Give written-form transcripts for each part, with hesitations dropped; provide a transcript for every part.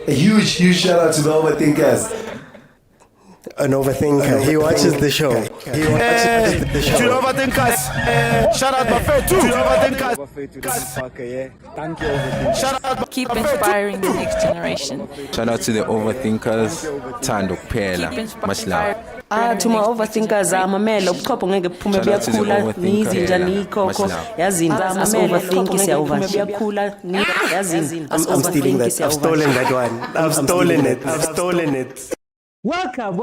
A huge shout out to the overthinkers. An overthinker. He watches the show. To the overthinkers. Shout out my friend too. To the overthinkers. Shout out. Keep inspiring the next generation. Shout out to the overthinkers. Thando kuphela. Much love. To my overthinkers, mamela ubuchopho ngeke kuphume buyakhula nizinja nikhokho yazini overthink siyakhula yazini I'm stealing that. I've stolen that one. I've stolen it. Welcome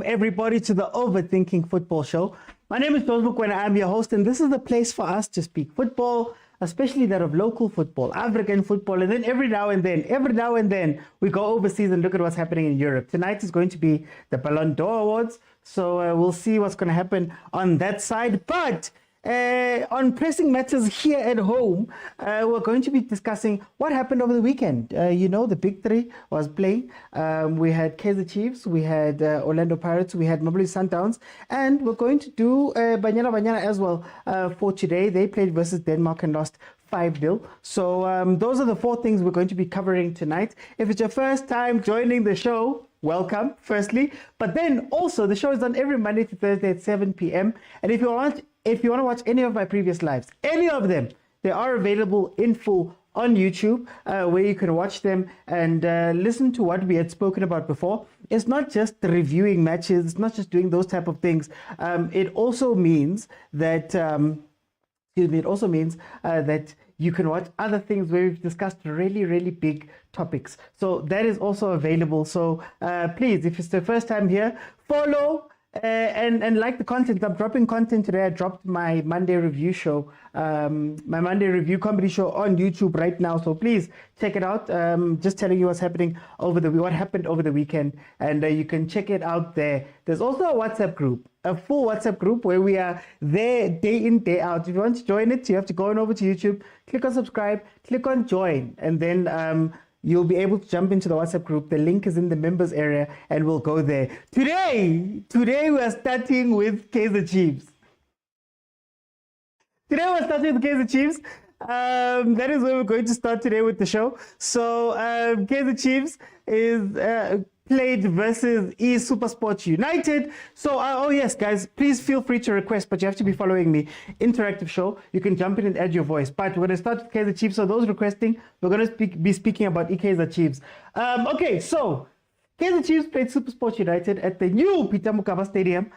everybody to the Overthinking Football Show. My name is mokwena. I'm your host, and this is the place for us to speak football, especially that of local football, African football, and then every now and then we go overseas and look at what's happening in Europe. Tonight is going to be the Ballon d'Or Awards, so we'll see what's going to happen on that side. But on pressing matters here at home, we're going to be discussing what happened over the weekend. The big three was playing. We had Kaizer Chiefs, we had Orlando Pirates, we had Mamelodi Sundowns, and we're going to do Banyana Banyana as well for today. They played versus Denmark and lost 5-0. So those are the four things we're going to be covering tonight. If it's your first time joining the show, welcome, firstly. But then also, the show is on every Monday to Thursday at 7 p.m. And if you want to watch any of my previous lives, any of them, they are available in full on YouTube, where you can watch them and listen to what we had spoken about before. It's not just reviewing matches, it's not just doing those type of things. It also means that that you can watch other things where we've discussed really big topics. So that is also available. So please, if it's the first time here, follow and like the content. I'm dropping content today. I dropped my Monday review show, my Monday review comedy show on YouTube right now. So please check it out. Just telling you what happened over the weekend, and you can check it out there. There's also a WhatsApp group, a full WhatsApp group where we are there day in, day out. If you want to join it, you have to go on over to YouTube, click on subscribe, click on join, and then you'll be able to jump into the WhatsApp group. The link is in the members area, and we'll go there. Today we are starting with Kaizer Chiefs. That is where we're going to start today with the show. So Kaizer Chiefs is played versus SuperSport United. So oh yes, guys, please feel free to request, but you have to be following me. Interactive show, you can jump in and add your voice. But we're going to start with Kaizer Chiefs. So those requesting, we're going to be speaking about Kaizer Chiefs. Okay, so Kaizer Chiefs played SuperSport United at the new Pitso Mosimane Stadium.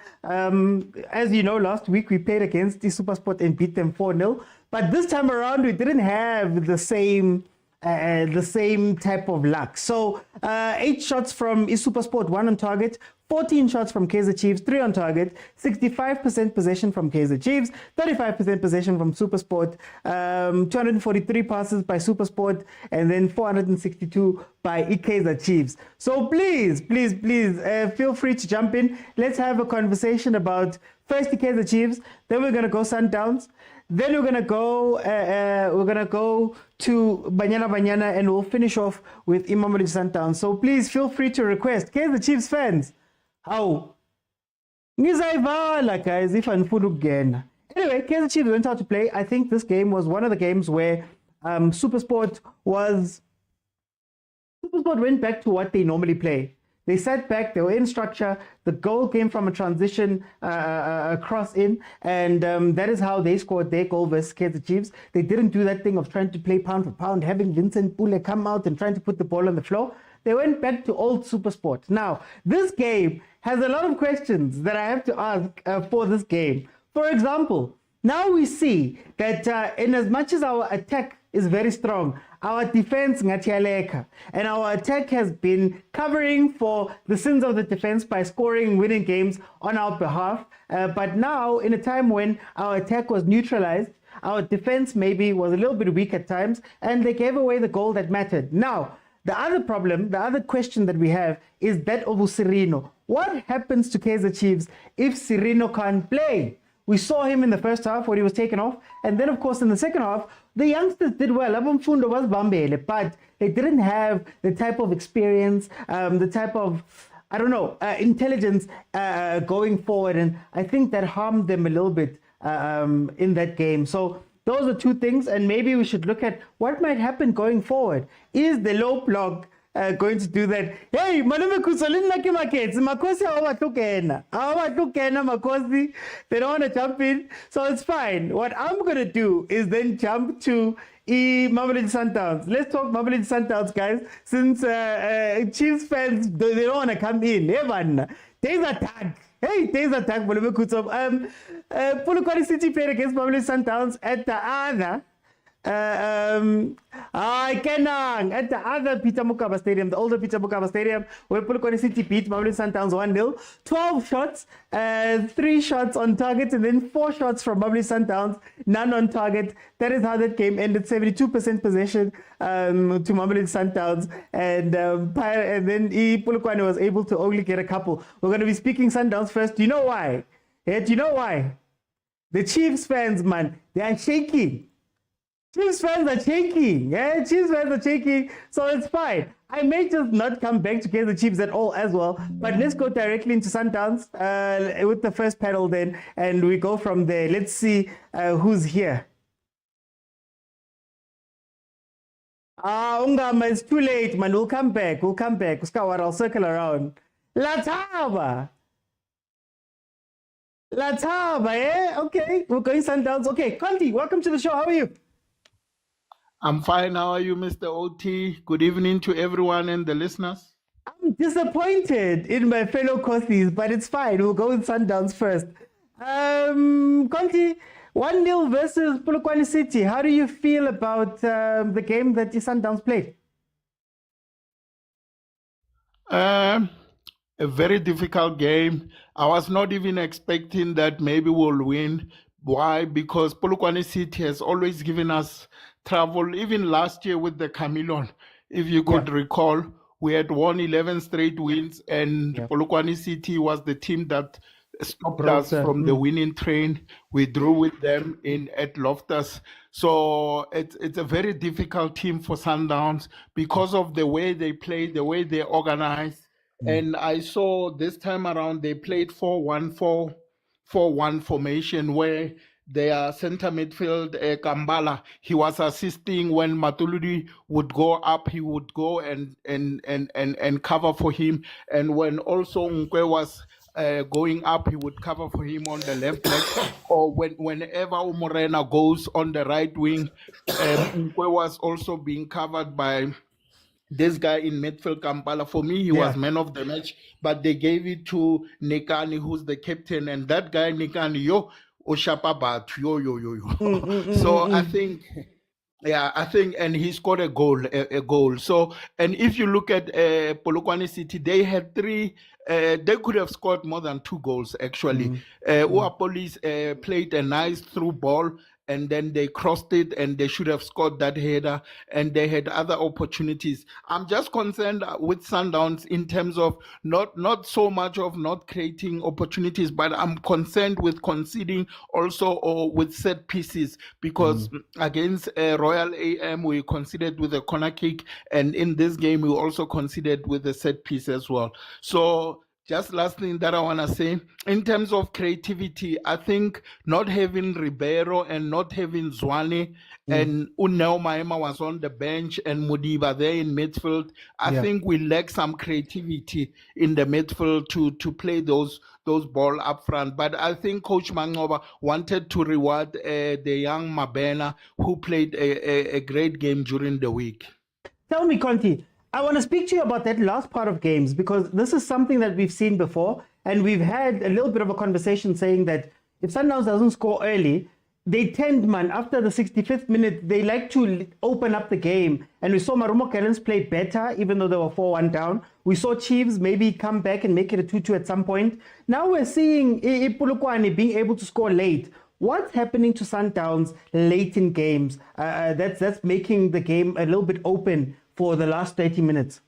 As you know, last week we played against the SuperSport and beat them 4-0. But this time around, we didn't have the same type of luck. So 8 shots from SuperSport, 1 on target, 14 shots from Kaizer Chiefs, 3 on target, 65% possession from Kaizer Chiefs, 35% possession from SuperSport, 243 passes by SuperSport, and then 462 by Kaizer Chiefs. So please, feel free to jump in. Let's have a conversation about first the Kaizer Chiefs, then we're gonna go Sundowns, then we're gonna go to Banyana Banyana, and we'll finish off with Mamelodi Sundowns. So please feel free to request. Kaizer Chiefs fans, how? Ngizayvala guys if anifuna ukungena. Anyway, Kaizer Chiefs went out to play. I think this game was one of the games where SuperSport went back to what they normally play. They sat back, they were in structure. The goal came from a transition cross in, and that is how they scored their goal versus Kaizer Chiefs. They didn't do that thing of trying to play pound for pound, having Vincent Pule come out and trying to put the ball on the floor. They went back to old SuperSport. Now, this game has a lot of questions that I have to ask for this game. For example, now we see that in as much as our attack is very strong, our defense ngatialeka, and our attack has been covering for the sins of the defense by scoring winning games on our behalf. But now, in a time when our attack was neutralized, our defense maybe was a little bit weak at times, and they gave away the goal that mattered. Now, the other question that we have is that of Sirino. What happens to Kaizer Chiefs if Sirino can't play? We saw him in the first half when he was taken off, and then of course in the second half, the youngsters did well. Abamfundo was Bambele, but they didn't have the type of experience, the type of, intelligence going forward, and I think that harmed them a little bit in that game. So those are two things, and maybe we should look at what might happen going forward. Is the low block going to do that? Hey, malume kusolini naki markets, makosi awatukena makosi. They don't want to jump in, so it's fine. What I'm gonna do is then jump to Mamelodi Sundowns. Let's talk Mamelodi Sundowns, guys. Since Chiefs fans they don't want to come in. Hey man, there's a tag. Hey, there's a tag. Polokwane City played against Mamelodi Sundowns at the other. Kenang at the other Pitso Mosimane Stadium, the older Pitso Mosimane Stadium, where Polokwane City beat Mamelodi Sundowns 1-0. 12 shots, 3 shots on target, and then 4 shots from Mamelodi Sundowns, none on target. That is how that game ended. 72% possession to Mamelodi Sundowns, and then Polokwane was able to only get a couple. We're going to be speaking Sundowns first. Do you know why? Yeah, do you know why? The Chiefs fans, man, they are shaking. Chiefs fans are shaking. Yeah, Chiefs fans are shaking. So it's fine. I may just not come back to Kaizer Chiefs at all as well. But let's go directly into Sundowns with the first panel then. And we go from there. Let's see who's here. Ungama, it's too late, man. We'll come back. Uskawar, I'll circle around. Lataba, eh? Okay, we're going Sundowns. Okay, Conti, welcome to the show. How are you? I'm fine. How are you, Mr. OT? Good evening to everyone and the listeners. I'm disappointed in my fellow Cothis, but it's fine. We'll go with Sundowns first. Conti, 1-0 versus Polokwane City. How do you feel about the game that the Sundowns played? A very difficult game. I was not even expecting that maybe we'll win. Why? Because Polokwane City has always given us trouble. Even last year with the Chameleon, if you could recall, we had won 11 straight wins, and Polokwane City was the team that stopped us from the winning train. We drew with them at Loftus. So it's a very difficult team for Sundowns because of the way they play, the way they organize. And I saw this time around they played 4-1-4. 4-1 formation where their center midfield, Kambala, he was assisting when Matuludi would go up, he would go and cover for him. And when also Nkwe was going up, he would cover for him on the left leg. Or whenever Umorena goes on the right wing, Nkwe was also being covered by this guy in midfield, Kampala. For me, he was man of the match, but they gave it to Nekani, who's the captain, and that guy, Nekani, Oshapabat, So I think, and he scored a goal. So, and if you look at Polokwane City, they had 3, they could have scored more than 2 goals, actually. Police played a nice through ball, and then they crossed it, and they should have scored that header, and they had other opportunities. I'm just concerned with Sundowns in terms of not so much of not creating opportunities, but I'm concerned with conceding also or with set pieces, because against Royal AM we conceded with a corner kick, and in this game we also conceded with a set piece as well. So just last thing that I want to say, in terms of creativity, I think not having Ribeiro and not having Tshwane and Uneo Maema was on the bench and Mudiba there in midfield, I think we lack some creativity in the midfield to play those ball up front. But I think Coach Mangoba wanted to reward the young Mabena who played a great game during the week. Tell me, Conti, I want to speak to you about that last part of games, because this is something that we've seen before, and we've had a little bit of a conversation saying that if Sundowns doesn't score early, they tend, man, after the 65th minute, they like to open up the game. And we saw Marumo Kellens play better, even though they were 4-1 down. We saw Chiefs maybe come back and make it a 2-2 at some point. Now we're seeing Polokwane being able to score late. What's happening to Sundowns late in games? That's making the game a little bit open for the last 30 minutes.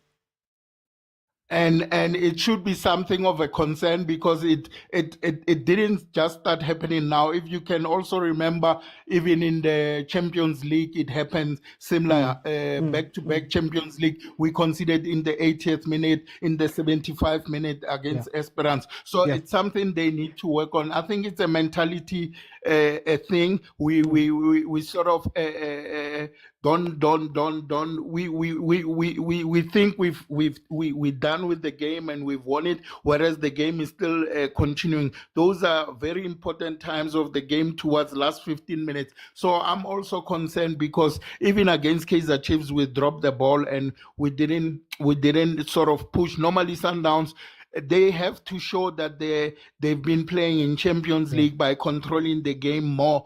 and it should be something of a concern because it didn't just start happening now. If you can also remember, even in the Champions League, it happened similar. Back-to-back Champions League, we conceded in the 80th minute, in the 75th minute against Esperance. So it's something they need to work on. I think it's a mentality a thing. We sort of we think we're done with the game and we've won it, whereas the game is still continuing. Those are very important times of the game towards the last 15 minutes. So I'm also concerned because even against Kaizer Chiefs, we dropped the ball and we didn't sort of push. Normally Sundowns, they have to show that they've been playing in Champions League by controlling the game more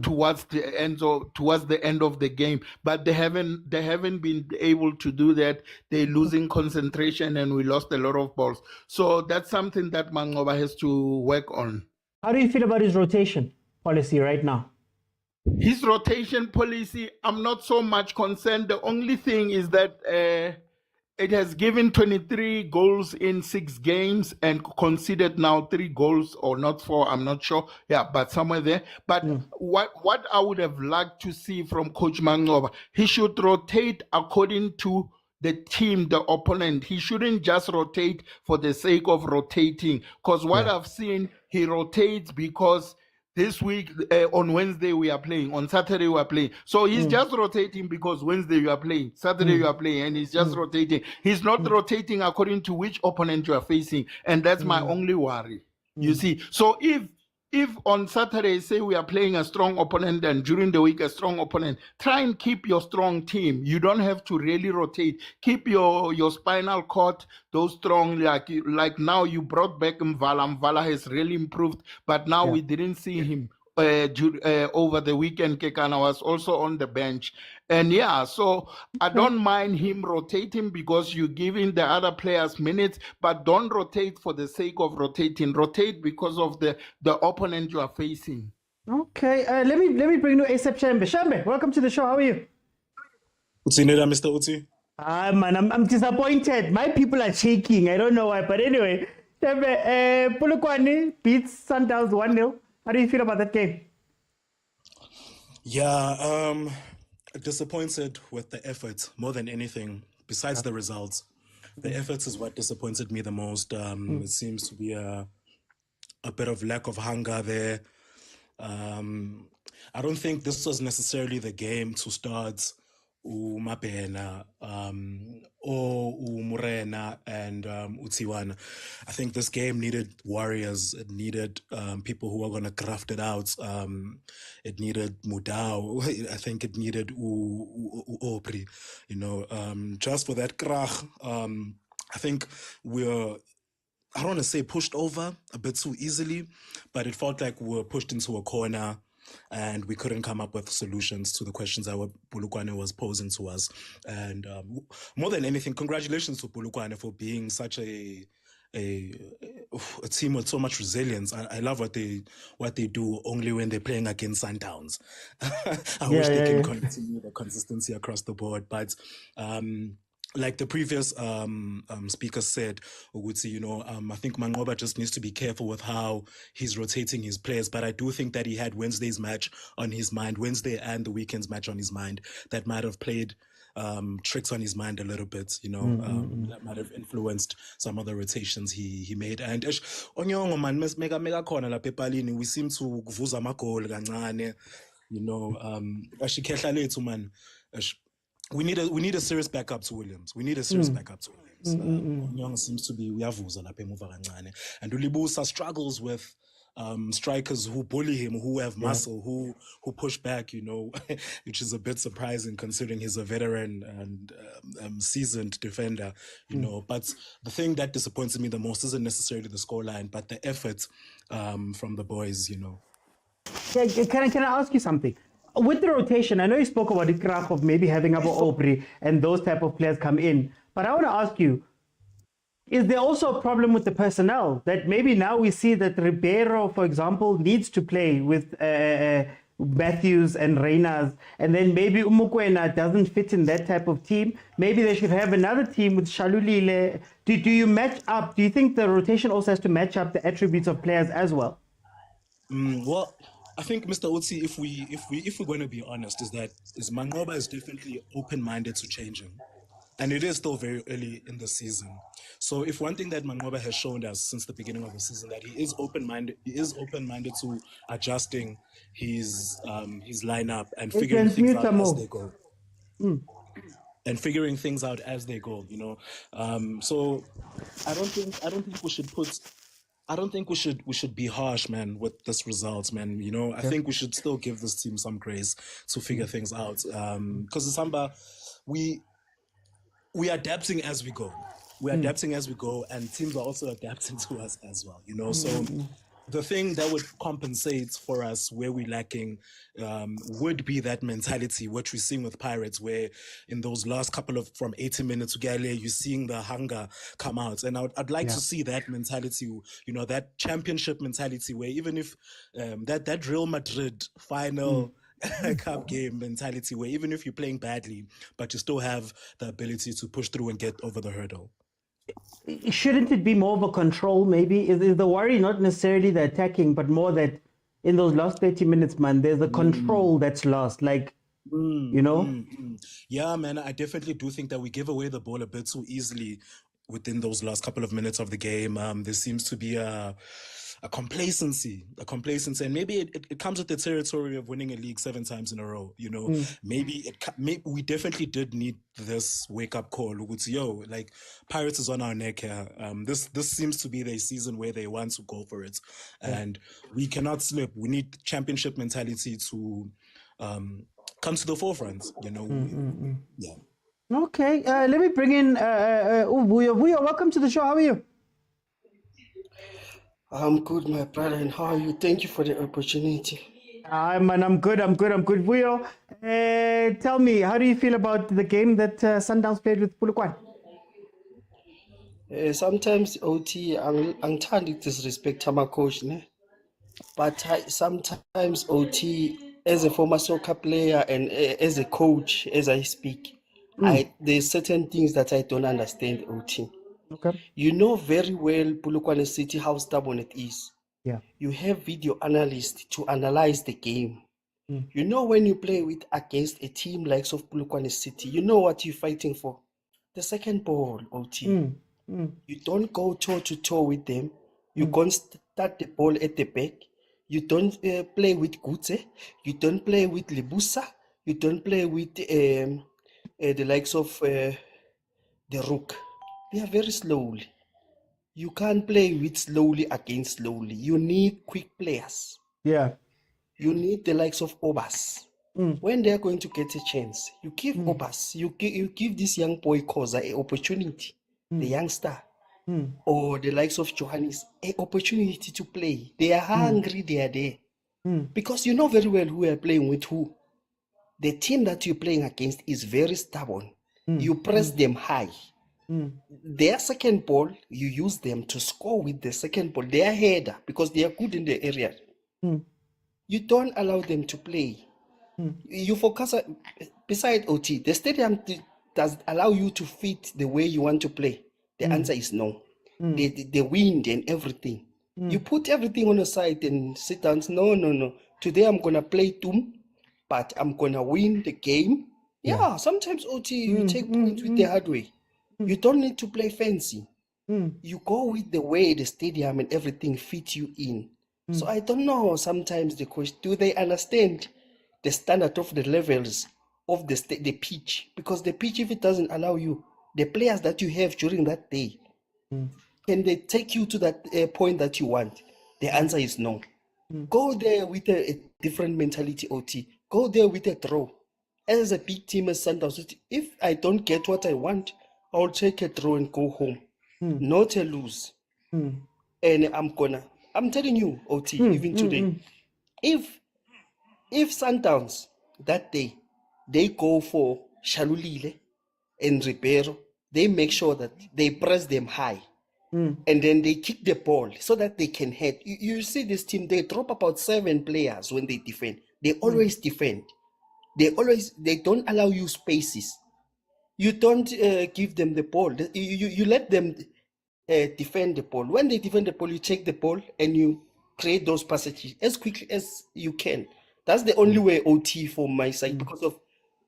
towards the end of the game. But they haven't been able to do that. They're losing concentration, and we lost a lot of balls. So that's something that Mangoba has to work on. How do you feel about his rotation policy right now? His rotation policy, I'm not so much concerned. The only thing is that it has given 23 goals in 6 games and conceded now 3 goals, or not 4, I'm not sure. Yeah, but somewhere there. But what I would have liked to see from Coach Mangoba, he should rotate according to the team, the opponent. He shouldn't just rotate for the sake of rotating. Because what I've seen, he rotates because this week, on Wednesday, we are playing. On Saturday, we are playing. So he's just rotating because Wednesday you are playing. Saturday you are playing. And he's just rotating. He's not rotating according to which opponent you are facing. And that's my only worry. You see? So if on Saturday, say we are playing a strong opponent and during the week a strong opponent, try and keep your strong team. You don't have to really rotate. Keep your spinal cord, those strong, like now you brought back Mvala. Mvala has really improved, but now we didn't see him over the weekend. Kekana was also on the bench. And so I don't mind him rotating because you're giving the other players minutes, but don't rotate for the sake of rotating. Rotate because of the opponent you are facing. Okay, let me bring you ASAP Shambe. Shambe, welcome to the show. How are you? Utsineda, Mr. Utsi. Man, I'm disappointed. My people are shaking. I don't know why, but anyway, Shambe, Polokwane beats Sundowns 1-0. How do you feel about that game? Yeah, disappointed with the effort more than anything, besides the results. The effort is what disappointed me the most. It seems to be a bit of lack of hunger there. I don't think this was necessarily the game to start Mabena or Murena and Tshwane. I think this game needed warriors. It needed people who are going to craft it out. It needed Mudao. I think it needed Opri. Just for that krach. I think I don't want to say pushed over a bit too easily, but it felt like we were pushed into a corner and we couldn't come up with solutions to the questions that Polokwane was posing to us. And more than anything, congratulations to Polokwane for being such a team with so much resilience. I love what they do only when they're playing against Sundowns. I wish they can continue the consistency across the board, but like the previous speaker said, Ogutsi, I think Mangoba just needs to be careful with how he's rotating his players. But I do think that he had Wednesday's match on his mind, Wednesday and the weekend's match on his mind, that might have played tricks on his mind a little bit, that might have influenced some of the rotations he made. And Onyongo man, mega corner la pepalini, we seem to vuza magol kancane, ashikehla lethu man. We need a serious backup to Williams. Young seems to be uyavuza lapha emuva kancane. And Ulibusa struggles with strikers who bully him, who have muscle, who push back, which is a bit surprising considering he's a veteran and seasoned defender, But the thing that disappointed me the most isn't necessarily the scoreline, but the effort from the boys, Yeah, can I ask you something? With the rotation, I know you spoke about the crack of maybe having Abu Opri and those type of players come in. But I want to ask you, is there also a problem with the personnel? That maybe now we see that Ribeiro, for example, needs to play with Matthews and Reyners, and then maybe Mokwena doesn't fit in that type of team. Maybe they should have another team with Shalulile. Do you match up? Do you think the rotation also has to match up the attributes of players as well? Well, I think, Mr. Otsi, if we're going to be honest, is Mangoba is definitely open-minded to changing, and it is still very early in the season. So, if one thing that Mangoba has shown us since the beginning of the season, that he is open-minded to adjusting his lineup and figuring things out as they go. And figuring things out as they go, you know. So, I don't think we should put. I don't think we should be harsh, man, with this results, man. You know, I think we should still give this team some grace to figure things out. Because Samba, we adapting as we go. We're adapting as we go, and teams are also adapting to us as well. You know, so the thing that would compensate for us where we're lacking would be that mentality, which we're seeing with Pirates, where in those last couple of from 80 minutes to Gale, you're seeing the hunger come out. And I'd like to see that mentality, you know, that championship mentality, where even if that Real Madrid final cup game mentality, where even if you're playing badly, but you still have the ability to push through and get over the hurdle. Shouldn't it be more of a control, maybe? Is the worry not necessarily the attacking, but more that in those last 30 minutes, man, there's a control that's lost, like, you know? Yeah, man, I definitely do think that we give away the ball a bit too easily within those last couple of minutes of the game. There seems to be a complacency, and maybe it comes with the territory of winning a league 7 times in a row. You know, maybe we definitely did need this wake up call. Yo, like, Pirates is on our neck here. This seems to be their season where they want to go for it, and we cannot slip. We need championship mentality to come to the forefront. You know, yeah. Okay, let me bring in Vuyo. Vuyo, welcome to the show. How are you? I'm good, my brother, and how are you? Thank you for the opportunity. I'm good. Vuyo, tell me, how do you feel about the game that Sundowns played with Polokwane? Sometimes OT, I'm trying to disrespect my coach, ne? But sometimes OT, as a former soccer player and as a coach, as I speak, there's certain things that I don't understand, OT. Okay. You know very well, Polokwane City, how stubborn it is. Yeah. You have video analysts to analyze the game. You know, when you play against a team like Polokwane City, you know what you're fighting for. The second ball, OT. You don't go toe to toe with them. You can't start the ball at the back. You don't play with Gutse. You don't play with Libusa. You don't play with the likes of the Rook. They are very slowly. You can't play with slowly against slowly. You need quick players. Yeah. You need the likes of Obas. When they are going to get a chance, you give Obas, you give this young boy Khoza an opportunity, the youngster, or the likes of Johannes, an opportunity to play. They are hungry, they are there. Because you know very well who are playing with who. The team that you're playing against is very stubborn. You press them high. Their second ball, you use them to score with the second ball. They are header because they are good in the area. You don't allow them to play. You focus, beside OT, the stadium does allow you to fit the way you want to play. The answer is no. The wind and everything. You put everything on the side and sit down. No. Today I'm going to play Tum, but I'm going to win the game. Yeah, sometimes OT, you take points with the hard way. You don't need to play fancy. You go with the way the stadium and everything fit you in. So I don't know, sometimes the question, do they understand the standard of the levels of the pitch? Because the pitch, if it doesn't allow you, the players that you have during that day, can they take you to that point that you want? The answer is no. Go there with a different mentality, OT. Go there with a draw. As a big team as Sundowns, if I don't get what I want, I'll take a draw and go home. Not a lose. And I'm telling you, OT, even today, if Sundowns that day, they go for Shalulile and Ribeiro, they make sure that they press them high. And then they kick the ball so that they can head. You see this team, they drop about 7 players when they defend. They always defend. They don't allow you spaces. You don't give them the ball. You let them defend the ball. When they defend the ball, you take the ball and you create those passages as quickly as you can. That's the only way OT for my side, because of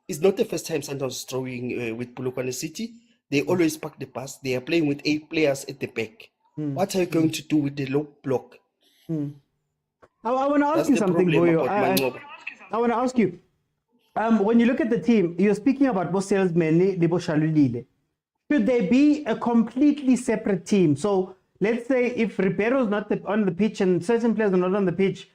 it's not the first time Sundowns is throwing with Polokwane City. They always pack the pass. They are playing with 8 players at the back. What are you going to do with the low block? I want to ask you something, Boyo. I want to ask you, when you look at the team, you're speaking about both salesmen, Lebo Shalulile. Should they be a completely separate team? So let's say if Ribero's not on the pitch and certain players are not on the pitch,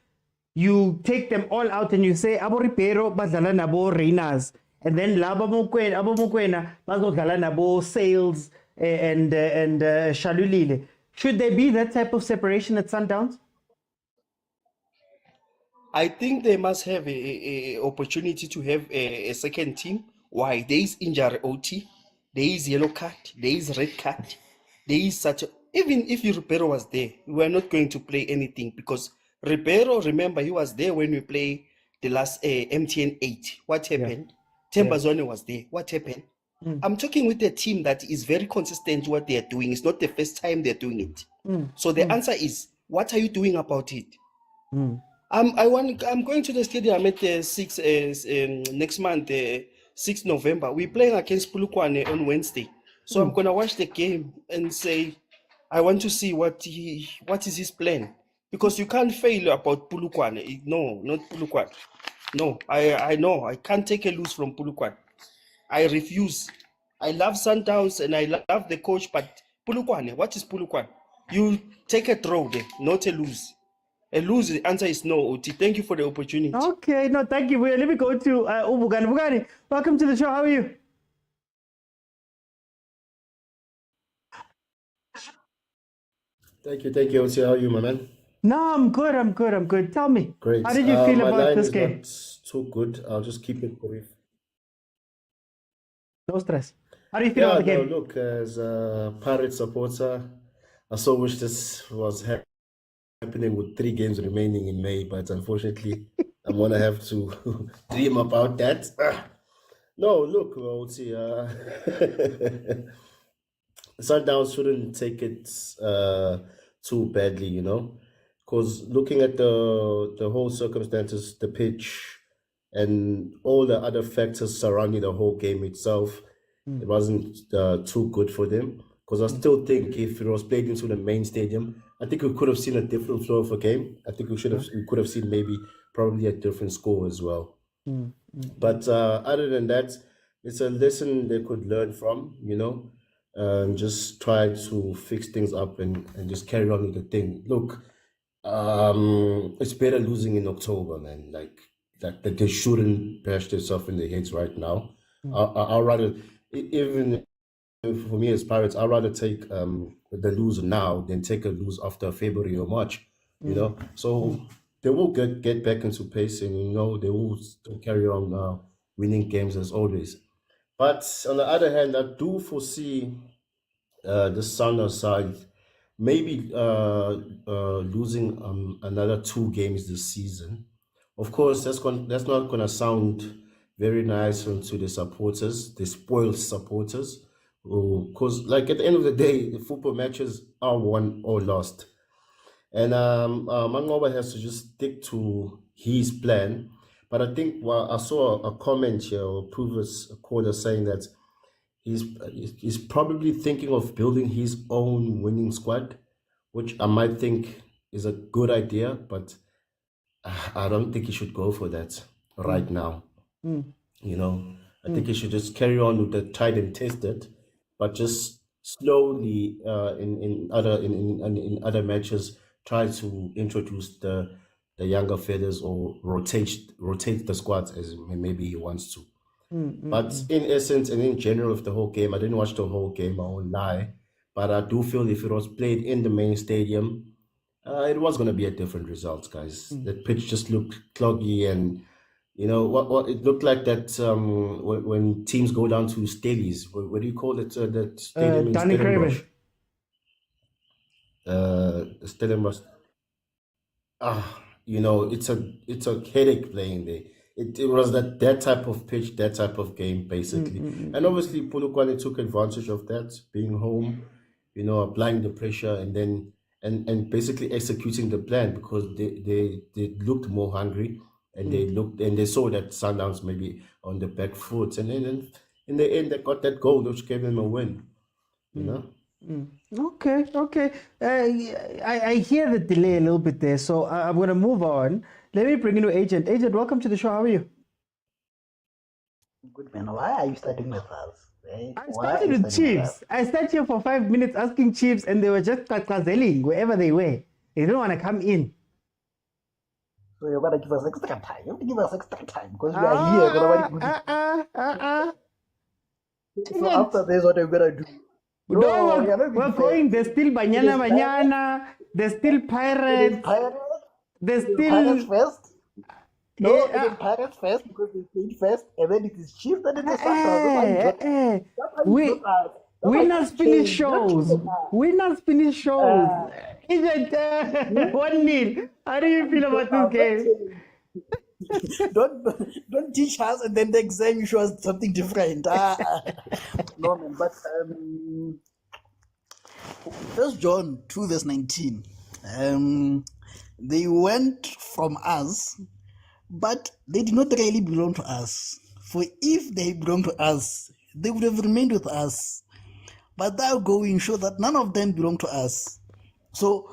you take them all out and you say, Abo Ribero, badlala nabo Reinas. And then Abo Mokwena, badlala nabo Sales and Shalulile. Should there be that type of separation at Sundowns? I think they must have a opportunity to have a second team. Why? There is injury OT, there is yellow card, there is red card, there is such a... Even if Ribeiro was there, we were not going to play anything, because Ribeiro, remember, he was there when we played the last MTN 8. What happened? Tembazone was there. What happened? I'm talking with a team that is very consistent what they are doing. It's not the first time they're doing it. So the answer is, what are you doing about it? I'm going to the stadium at the 6th next month, 6th November. We're playing against Polokwane on Wednesday. So I'm gonna watch the game and say, I want to see what is his plan, because you can't fail about Polokwane. No, not Polokwane. No, I know I can't take a lose from Polokwane. I refuse. I love Sundowns and I love the coach, but Polokwane, what is Polokwane? You take a draw there, not a lose. A lose, the answer is no, Oti. Thank you for the opportunity. Okay, no, thank you. Let me go to Ubugani. Bugani, welcome to the show. How are you? Thank you, Oti. How are you, my man? No, I'm good. Tell me. Great. How did you feel about this game? Not too good. I'll just keep it brief. No stress. How do you feel about the game? Look, as a Pirate supporter, I so wish this was happening with 3 games remaining in May, but unfortunately, I'm gonna have to dream about that. No, look, Oti, Sundowns shouldn't take it too badly, you know, because looking at the whole circumstances, the pitch, and all the other factors surrounding the whole game itself, it wasn't too good for them. Because I still think if it was played into the main stadium, I think we could have seen a different flow of a game. I think we could have seen probably a different score as well. But other than that, it's a lesson they could learn from, you know. Just try to fix things up and just carry on with the thing. Look, it's better losing in October, man. Like that they shouldn't bash themselves in the heads right now. I'd rather, even for me as Pirates, I'd rather take the lose now than take a lose after February or March. You know, so they will get back into pace, and you know they will still carry on winning games as always. But on the other hand, I do foresee the Sundowns side maybe losing another 2 games this season. Of course, that's not going to sound very nice to the supporters, the spoiled supporters, because like at the end of the day, the football matches are won or lost. And Mangoba has to just stick to his plan. But I think I saw a comment here, or previous caller saying that he's probably thinking of building his own winning squad, which I might think is a good idea, but I don't think he should go for that right now. You know, I think he should just carry on with the tried and tested, but just slowly in other matches try to introduce the younger fellas or rotate the squads as maybe he wants to. But in essence and in general of the whole game, I didn't watch the whole game, I won't lie, but I do feel if it was played in the main stadium, it was going to be a different result, guys. The pitch just looked cloggy, and you know what it looked like that when teams go down to Stellies. What do you call it? That stadium in Stellenbosch. Stellenbosch. it's a headache playing there. It was that type of pitch, that type of game, basically. And obviously, Polokwane took advantage of that, being home, applying the pressure, and then and basically executing the plan because they looked more hungry, and they saw that Sundowns maybe on the back foot, and then in the end they got that goal which gave them a win. Okay. I hear the delay a little bit there, so I'm going to move on. Let me bring in your agent. Agent, welcome to the show. How are you? Good man. Why are you starting with us? Eh? I started with Chiefs. I sat here for 5 minutes asking Chiefs, and they were just gazelling wherever they were. They don't want to come in. So you're going to give us extra time. You have to give us extra time because we are here. So after this, what are you going to do? No, we're going. There's still Banyana Banyana. There's still Pirates. There's still Pirates first. No, it is Pirates first because they played first, and then it is Chiefs, and then it is Sundowns. Winners finish shows. Winners finish shows. Agent, 1-0. How do you feel about this game? Don't teach us, and then the exam you show us something different. No man, but 1 John 2 verse 19. They went from us, but they did not really belong to us. For if they belonged to us, they would have remained with us. But thou going show that none of them belong to us. So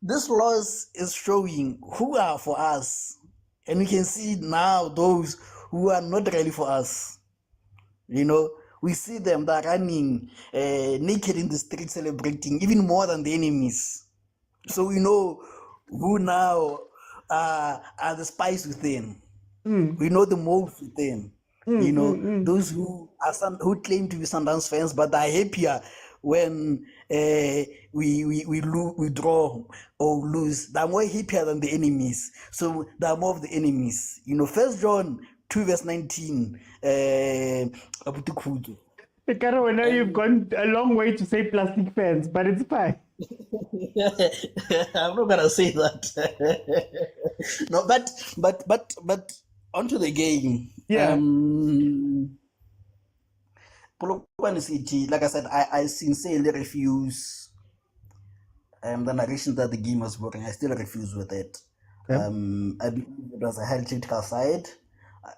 this loss is showing who are for us. And we can see now those who are not really for us. We see them, they're running naked in the street celebrating, even more than the enemies. So we know who now are the spies within. We know the moles within. Those who claim to be Sundowns fans, but are happier when we draw or lose. They're more happier than the enemies. So they're more of the enemies. 1 John 2 verse 19. Karo, now you've gone a long way to say plastic fans, but it's fine. I'm not gonna say that. No, but onto the game. Yeah. Polokwane City, like I said, I sincerely refuse the narration that the game was boring. I still refuse with it. Yeah. I believe it was a highly technical side,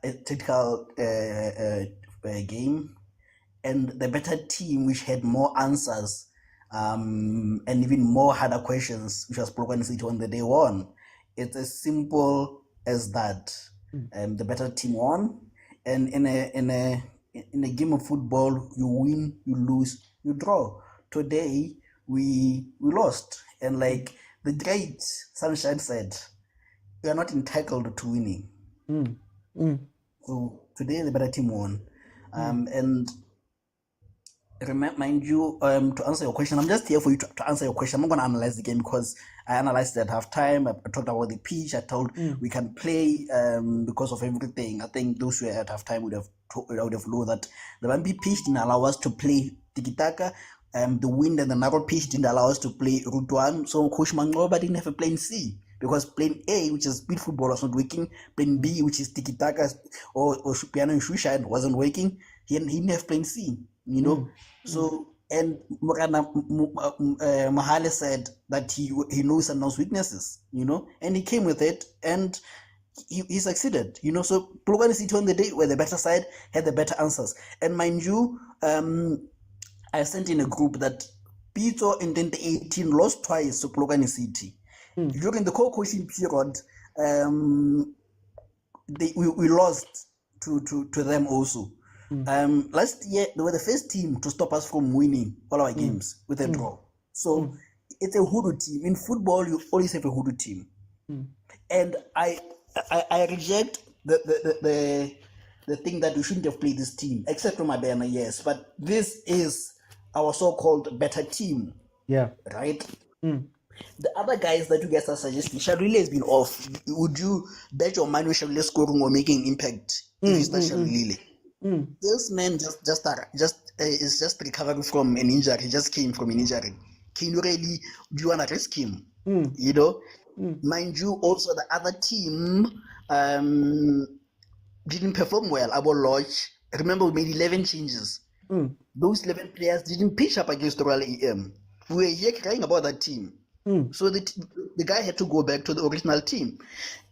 a technical game, and the better team which had more answers and even more harder questions, which was Polokwane City on the day one. It's as simple as that. The better team won, and in a game of football, you win, you lose, you draw. Today we lost, and like the great Sunshine said, we are not entitled to winning. So today the better team won, and remind you to answer your question. I'm just here for you to answer your question. I'm not going to analyze the game because I analyzed it at halftime. I talked about the pitch. I told we can play because of everything. I think those who were at halftime would have known that the Bambi pitch didn't allow us to play tiki-taka. The wind and the narrow pitch didn't allow us to play Route 1. So Coach Mangoba didn't have a plan C because plan A, which is speed football, was not working. Plan B, which is tiki-taka or piano and shoeshine, wasn't working. He didn't have plan C. So, and Mahale said that he knows Sundowns' weaknesses, and he came with it, and he succeeded, So Polokwane City on the day where the better side had the better answers. And mind you, I sent in a group that Pitso in 2018 lost twice to Polokwane City. During the co-coaching period, we lost to them also. Last year they were the first team to stop us from winning all our games with a draw. So it's a hoodoo team. In football, you always have a hoodoo team, and I reject the thing that we shouldn't have played this team, except for Mabena, yes, but this is our so-called better team. Yeah. Right. The other guys that you guys are suggesting, Shalile has been off. Would you bet your money Shalile scoring or making impact if it's not Shalile? This man is just recovering from an injury. He just came from an injury. Can you really do you want to risk him? mind you, also the other team didn't perform well. Our Lodge, remember, we made 11 changes. Those 11 players didn't pitch up against Royal EM. We were here crying about that team. So the guy had to go back to the original team.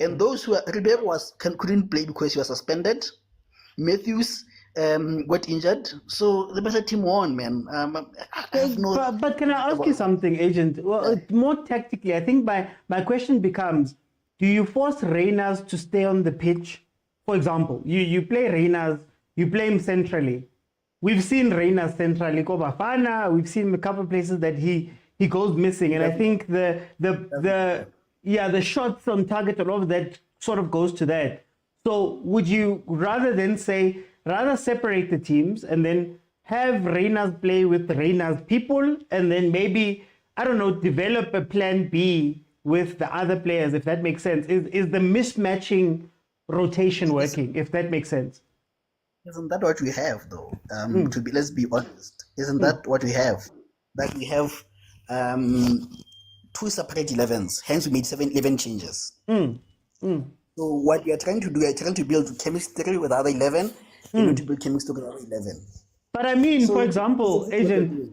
And those who Ribeiro couldn't play because he was suspended. Matthews got injured. So the better team won, man. But can I ask you something, Agent? Well, more tactically, I think my question becomes, do you force Reyners to stay on the pitch? For example, you play Reyners, you play him centrally. We've seen Reyners centrally go bafana. We've seen a couple of places that he goes missing, and I think the shots on target and all of that sort of goes to that. So would you rather separate the teams and then have Reyners play with Reyners people, and then maybe, I don't know, develop a plan B with the other players, if that makes sense? Is the mismatching rotation working, if that makes sense? Isn't that what we have, though? Let's be honest. Isn't that what we have? That we have 2 separate 11s. Hence, we made 11 changes. So what we are trying to do, we are trying to build chemistry with the other 11. We need to build chemistry with the other 11. But I mean, for example, Agent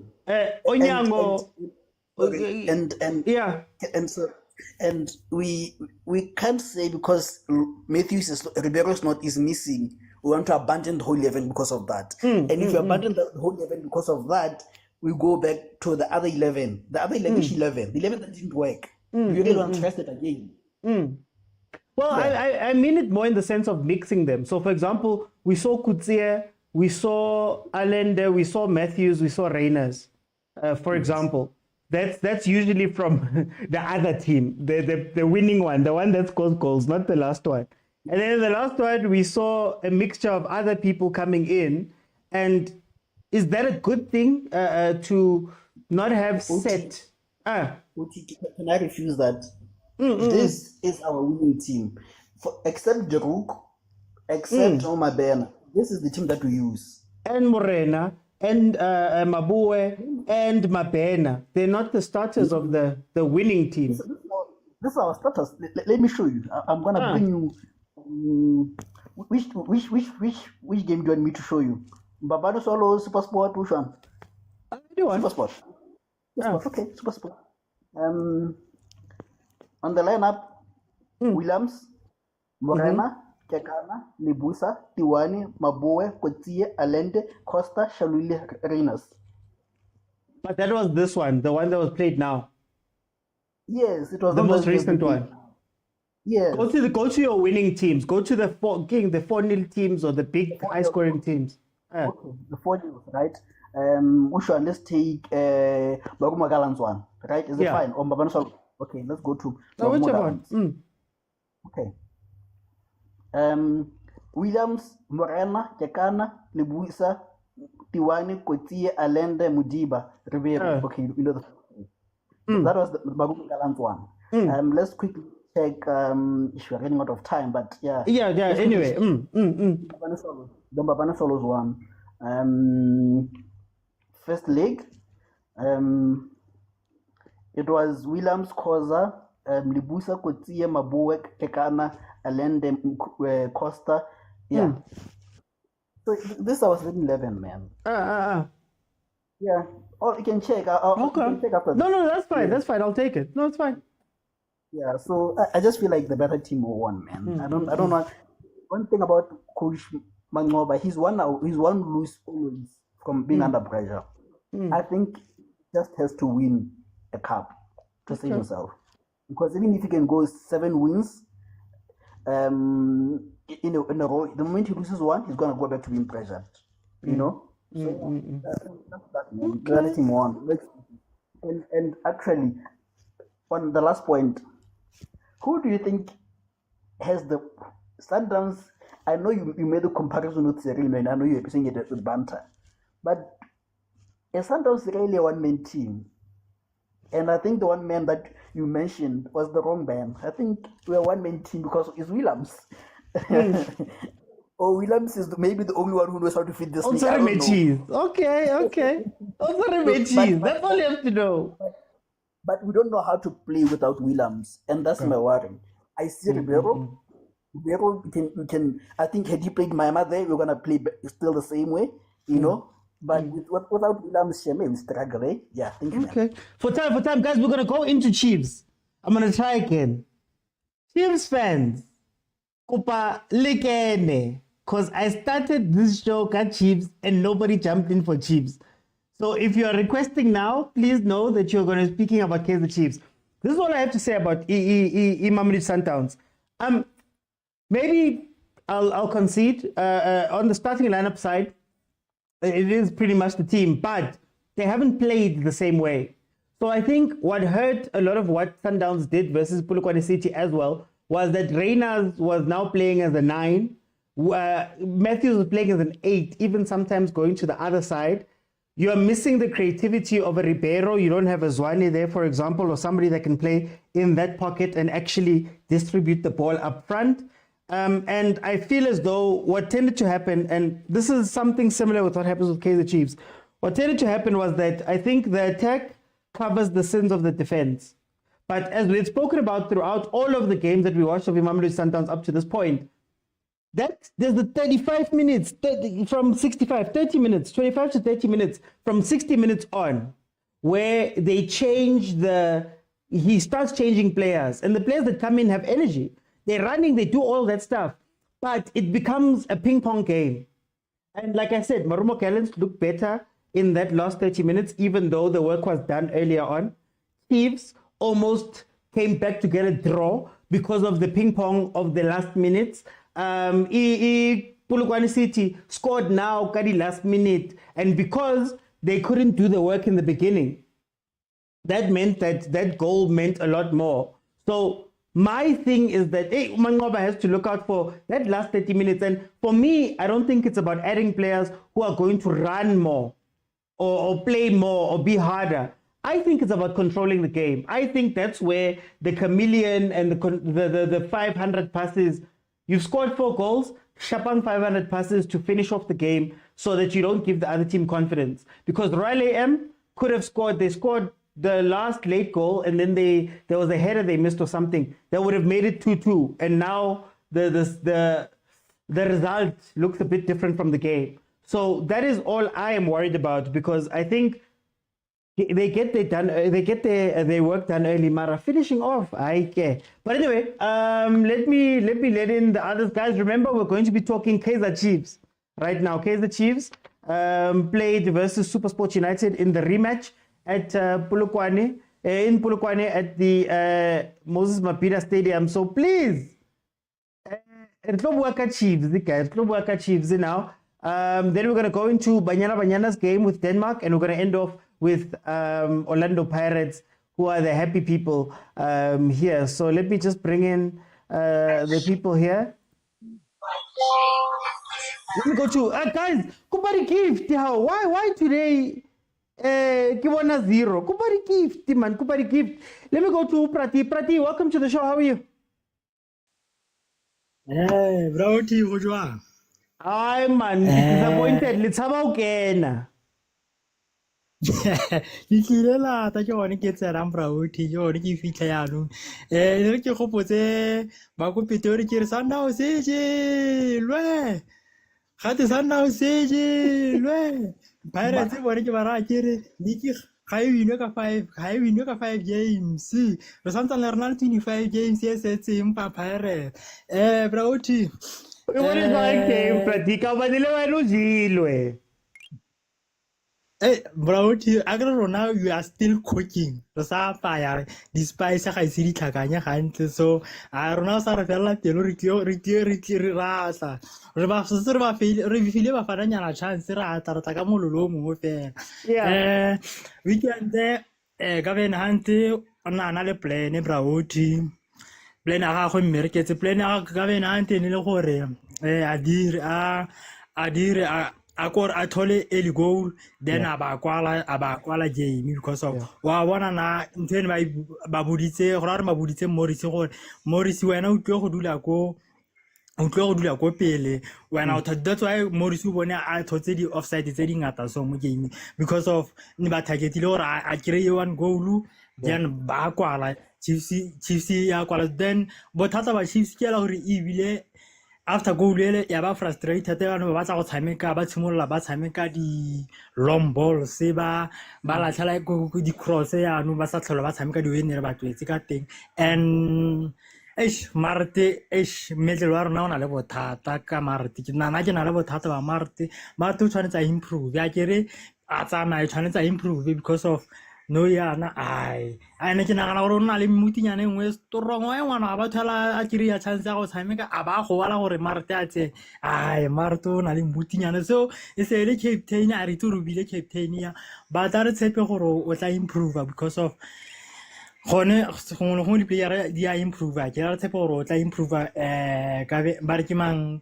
Onyango, and we can't say because Ribeiro is missing, we want to abandon the whole 11 because of that. And if we abandon the whole 11 because of that, we go back to the other 11. The other 11 the 11 that didn't work. We really want to test it again. Well, I mean it more in the sense of mixing them. So, for example, we saw Kutsia, we saw Allende, we saw Matthews, we saw Reyners, for example. That's usually from the other team, the winning one, the one that scores goals, not the last one. And then in the last one, we saw a mixture of other people coming in. And is that a good thing to not have set? Can I refuse that? This is our winning team. Except Jeruk, except Omabena. This is the team that we use. And Morena, and Mabue, and Mabena. They're not the starters of the winning team. This is our starters. Let me show you. I'm going to bring you... which game do you want me to show you? Babado Solo, Supersport, which one? Supersport. Okay, Supersport. On the lineup, Williams, Morena, Kekana, Libusa, Tshwane, Mabue, Kotie, Allende, Costa, Shaluli, Reyners. But that was this one, the one that was played now. Yes, it was the most recent one. Yes. Go to your winning teams. Go to the 4-0 teams or the big high-scoring teams. Okay, the 4-0, right? Which one? Let's take Baguma Gallants one, right? Is it fine? Or Mbabanasol? Okay, let's go to whichever one. Okay. Williams, Morena, Kekana, Libuisa, Tshwane, Kotie, Allende, Mudiba, Ribeiro. Okay, you know that was the Baguma Gallants one. Let's quickly check if we're running out of time, but yeah. Anyway. The Babana Solos one. First leg. It was Williams, Khoza, Libusa, Kotie, Mabue, Kekana, Allende, Costa. Yeah. So this was 11, man. Yeah. Or you can check. Okay. You can check after no, that's fine. That's fine. I'll take it. No, it's fine. Yeah. So I just feel like the better team won, man. I don't know. One thing about Coach Mangoba, he's one lose always from being under pressure. I think he just has to win a cup to save himself. Because even if he can go 7 wins in a row, the moment he loses one, he's gonna go back to being pressured. You know? That's that, man. The other team won. And actually, on the last point, who do you think has the Sundowns? I know you made the comparison with Serena, and I know you're saying it with banter, but a Sundowns is really a one-man team. And I think the one man that you mentioned was the wrong man. I think we're a one-man team because it's Williams. Or Williams is maybe the only one who knows how to fit this league. Okay. That's all you have to know. but we don't know how to play without Williams, and that's my worry. I see Ribeiro. Ribeiro can. I think had he played Miami there, we're gonna play still the same way, you know. But without Williams, we struggle. Eh? Yeah, thank you. Okay. For time, guys, we're gonna go into Chiefs. I'm gonna try again. Chiefs fans, Kupa Likene, because I started this show got Chiefs and nobody jumped in for Chiefs. So if you are requesting now, please know that you're going to be speaking about Kaizer Chiefs. This is all I have to say about Mamelodi Sundowns. Maybe I'll concede on the starting lineup side. It is pretty much the team, but they haven't played the same way. So I think what hurt a lot of what Sundowns did versus Polokwane City as well was that Reyners was now playing as a 9. Matthews was playing as an 8, even sometimes going to the other side. You are missing the creativity of a Ribeiro. You don't have a Tshwane there, for example, or somebody that can play in that pocket and actually distribute the ball up front. And I feel as though what tended to happen, and this is something similar with what happens with Kaizer Chiefs, what tended to happen was that I think the attack covers the sins of the defense. But as we've spoken about throughout all of the games that we watched of Mamelodi Sundowns up to this point, that there's the 35 minutes, 30 minutes, 25 to 30 minutes, from 60 minutes on, where they change he starts changing players, and the players that come in have energy. They're running, they do all that stuff, but it becomes a ping pong game. And like I said, Marumo Gallants looked better in that last 30 minutes, even though the work was done earlier on. Chiefs almost came back to get a draw because of the ping pong of the last minutes. Polokwane City scored now at the last minute, and because they couldn't do the work in the beginning, that meant that goal meant a lot more. So my thing is that Mangoba has to look out for that last 30 minutes. And for me, I don't think it's about adding players who are going to run more or play more or be harder. I think it's about controlling the game. I think that's where the chameleon and the 500 passes, you've scored 4 goals, shapang 500 passes to finish off the game so that you don't give the other team confidence. Because Royal AM could have scored, they scored the last late goal, and then there was a header they missed or something that would have made it 2-2, and now the result looks a bit different from the game. So that is all I am worried about, because I think they get their work done early. Mara finishing off, I care. But anyway, let me let in the others, guys. Remember, we're going to be talking Kaizer Chiefs right now. Kaizer Chiefs played versus SuperSport United in the rematch at Polokwane, in Polokwane at the Moses Mabhida Stadium. So please, Chiefs now. Then we're going to go into Banyana Banyana's game with Denmark, and we're going to end off with Orlando Pirates, who are the happy people here. So let me just bring in the people here. Let me go to guys. Kupari gift. Why today? Kiwana 0. Kupari gift, man. Kupari gift. Let me go to Prati. Prati, welcome to the show. How are you? Hey, bro, Jordaan. Hi, man. Disappointed. Let's have a again. Ke la ta ke one ke tsera mbrauti yo ke fitla ya no re ke gopotse ba go Pitori ke re Sundowns je lwe ga te Sundowns je lwe Pirates bone ke bara ke re diki ga e win ka 5 games re santsa le rena 25 games e setseng pa Pirates brauti what is my game pratika badile wa lo jilwe. Hey, bro, now you are still cooking. The spice I see the Kaganya hand, so I don't know. Sarafella, Riki Rasa. Revive Farana chance, Tartagamulu move. Yeah, we can there, Gavin Hunter on another plane, Brauti. Plane a half American, plane a Gavin Hunter in Lore. Adir. A tole early goal, then abakwala game because of wa wana na ntwen ba babuditse go rara mabuditse Morris wena o tlo go dula go o tlo go dula ko pele wena that's why Morris o bone a thotse di offside tse di ngata so mo game because of ni ba targetile gore a kry one goal then ba kwala Chiefs ya kwala then bothata ba Chiefs ke la gore ebile after goal ele ya ba frustrated ba no ba tsa go tshameka ba tshimolla ba tshameka di long ball se ba latlhela go di cross ya no ba sa tlhola ba tshameka di winner ba twetse ka teng and Marte medlelo wa rona o na le bothata ka Marte ke nana ke na le bothata ba Marte o tshwanetse a improve ya kere a tsama e tshwanetse a improve because of no yana ne ke nagana gore o na le mmutinyane nngwe strong e ngwana ba thola a kry-a chance ya go tshameka a ba go bala gore Marte a tse Marte o na le mmutinyane so e se le captain a re turubile captain ya ba tla re tshepe gore o tla improve because of gone go di player di a improve ke ra tshepa gore o tla improve ka ba re ke mang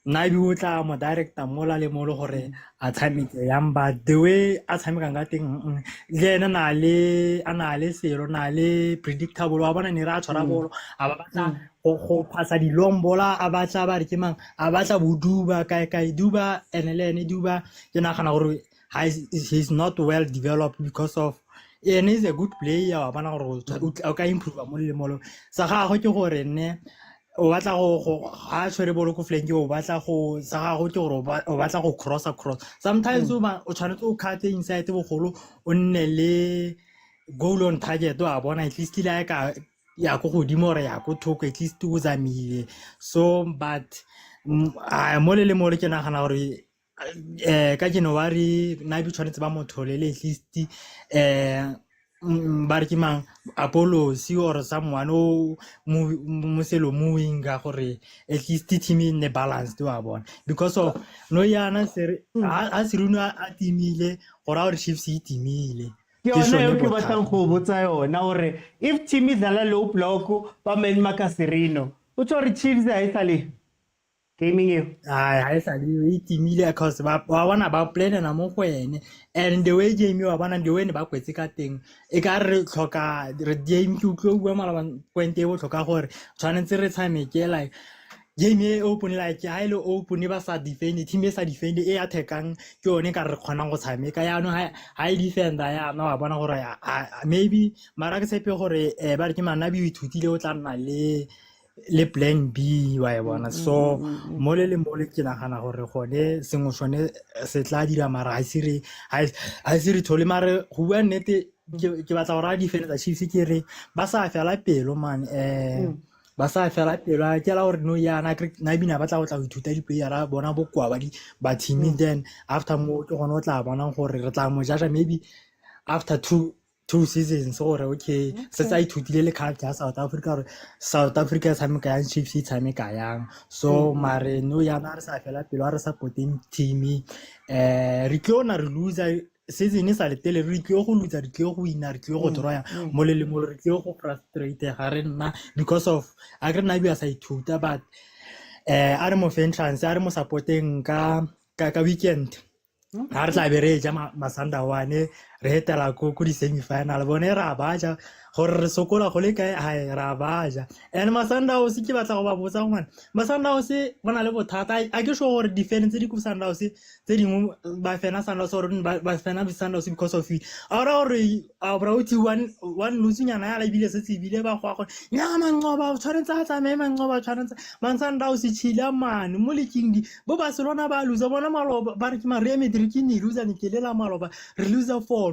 nna o tla mo director mola le mo le gore a tshameke yang ba the way a tshameka ka teng le ena na le selo na le predictable wa bona ne ra tshwara bolo a ba batla go pasa di long bola a batla ba re ke mang a batla boduba kai duba enelene duba ke nagana gore he's not well developed because of and is a good player wa bona gore o ka improve mo le molo sa gagwe ke gore ne o batla go ha tshwere bolo ko flank o batla go sa gagwe ke gore o batla go cross sometimes o tshwanetse o cut inside bogolo o nne le goal on target wa bona at least ile ya go godimo re ya go thoko at least o zamile so but mo le mo ke nagana gore ka January na bi tshwanetse ba motholele at least ba re ke mang Apollo si or someone o muselo moving ga gore at least team in the balance to wa bona because of no yana sere a siruno a timile gore our Chiefs e timile ke yona ke batlang go botsa yona gore if team is ala low block ba men makasirino o tsore Chiefs a isale gaming you I said you timile cause ba bona ba plan na mo go ene and the way game wa bona the way ne ba kwetse ka teng e ka re tlhoka re game ke utlo bua mala point e bo tlhoka gore tshwanetse re tshameke like game e open like ha ile open ba sa defend team e sa defend e attackang ke yone ka re kgona go tshameka ya no ha e defender ya no wa bona gore maybe mara ke tshepe gore ba re ke manabi o ithutile o tla nna le plan B wa bona so mo le ke nagana gore gone sengwe sone se tla dira mara ha sire thole mara go bua nnete ke batla gore a defender Chiefs ke re ba sa fela pelo man ba sa fela pelo ke la gore no yana na bina ba tla go tla go ithuta di player a bona bokwa ba team then after mo ke gone o tla bona gore re tla mo jaja maybe after two seasons gore okay se tsa ithutile le culture ya South Africa tshameka ya Chiefs tshameka yang so mare no yana re sa fela pelo re supporting team re tlo re loser season sa le tele re tlo go loser re tlo go wina re tlo go draw mo le re tlo go frustrate ga re nna because of a re na bia sa ithuta but a re mo fan chance a re mo supporting ka weekend ha re tla be re ja Masandawane re hetela ko di semi final bone ra baja gore re sokola go le kae ra baja and Masandawo se ke batla go ba botsa ngwana Masandawo se bona le bothata a ke sho gore defense di ku Sandawo se tse dingwe ba fena Sandawo so ba fena Sandawo because of it ara gore a bra uti one losing yana ya la bile se tsibile ba go nya manqoba tshwanetse a tsamaye manqoba tshwanetse Sandawo se chila man mo le kingdi bo Barcelona ba lose bona maloba ba re ke ma Real Madrid ke ni lose ni kelela maloba re lose 4-0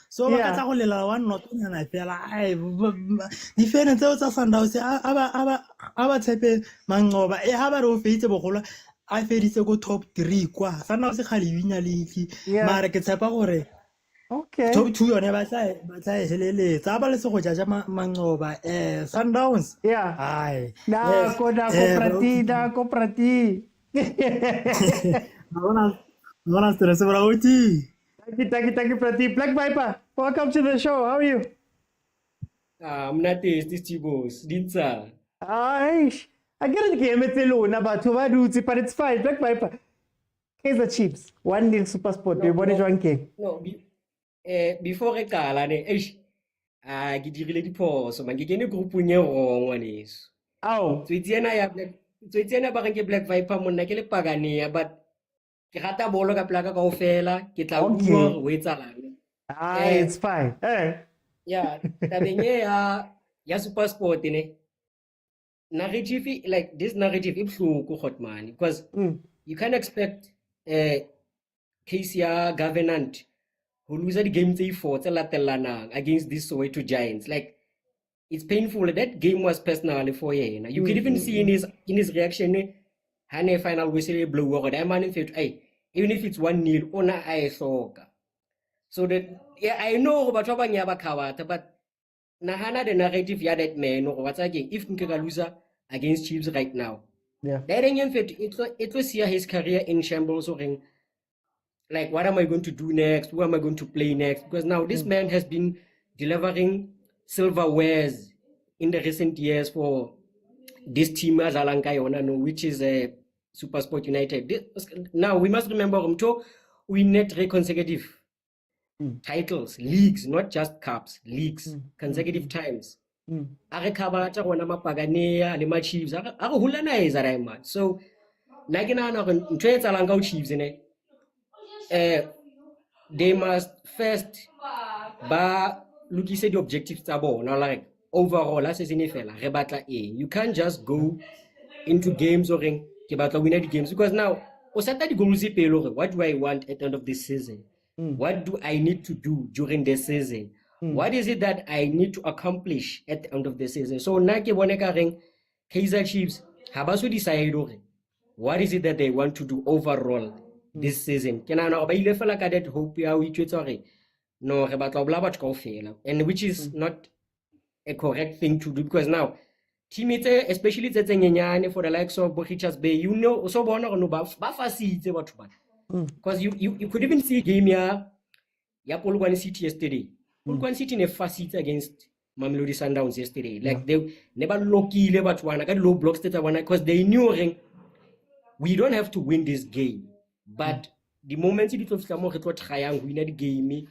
so ba ka tla go lela 1-0 nyana fela defense tsa tsa Sandawo se aba tshepe manqoba ha ba re o feitse bogolo a feditse go top 3 kwa Sandawo se khali wina league mara ke tshepa gore okay top 2 yone ba tla helele tsa ba le se go jaja manqoba Sundowns hai na ko prati Bona stress bra uti Thank you, Prati. Black Viper, welcome to the show. How are you? I'm not this boss. Dinsa. I get the game at alone about two dudes, but it's fine. Black Viper. Kaizer Chiefs. 1-0 Super Sport. What is one game? No, before I call I get you really pause. So, I'm getting a group in your wrong one is. Oh. So, it's so tsena ba reng ke Black Viper monna ke le Pagania, but ke rata bolo ka plaka kaofela, ke tla Okay. bua hore ho etsahalang. It's fine. Yeah, tabeng e ya super sport ne. Narrative, like this narrative, it's man, because you can't expect KCR governant who lose the game 3-4 against these Soweto Giants. Like, it's painful. That game was personal for him. You could even see in his reaction, Hane final whistle blow over that man in fact, even if it's 1-0, ona I saw. So that I know about but Nahana the narrative ya that man or what's again if Nkega loser against Chiefs right now. Yeah. That in fact it was here his career in shambles or like what am I going to do next? Who am I going to play next? Because now this man has been delivering silverwares in the recent years for this team as Alankayona, which is a Super Sport United. Now we must remember we net 3 consecutive titles, leagues, not just cups, leagues, consecutive times. Are kabata wana mapaganea le ma Chiefs are hulana is man. So nagina na ntwe tsalanga Chiefs ne they must first ba lokise the objectives tsa bona, like overall as in fela re batla eng. You can't just go into games or ke batla win the games, because now o seta di goals pele, what do I want at the end of this season? What do I need to do during the season? What is it that I need to accomplish at the end of the season? So na ke bone ka reng Kaizer Chiefs ha ba so decide what is it that they want to do overall this season. Ke na ba ile fela ka that hope ya o itwetsa hore no re batla bla batho kaofela, and which is not a correct thing to do, because now teammates, especially tse nyenyane for the likes of Richards Bay, you know, so bona no ba fasitse batho ba. Because you could even see game ya Polokwane City yesterday. Polokwane City ne fasitse against Mamelodi Sundowns yesterday. Like they never lucky but one got low blocks that one, because they knew we don't have to win this game. But the moment it was trying win the game,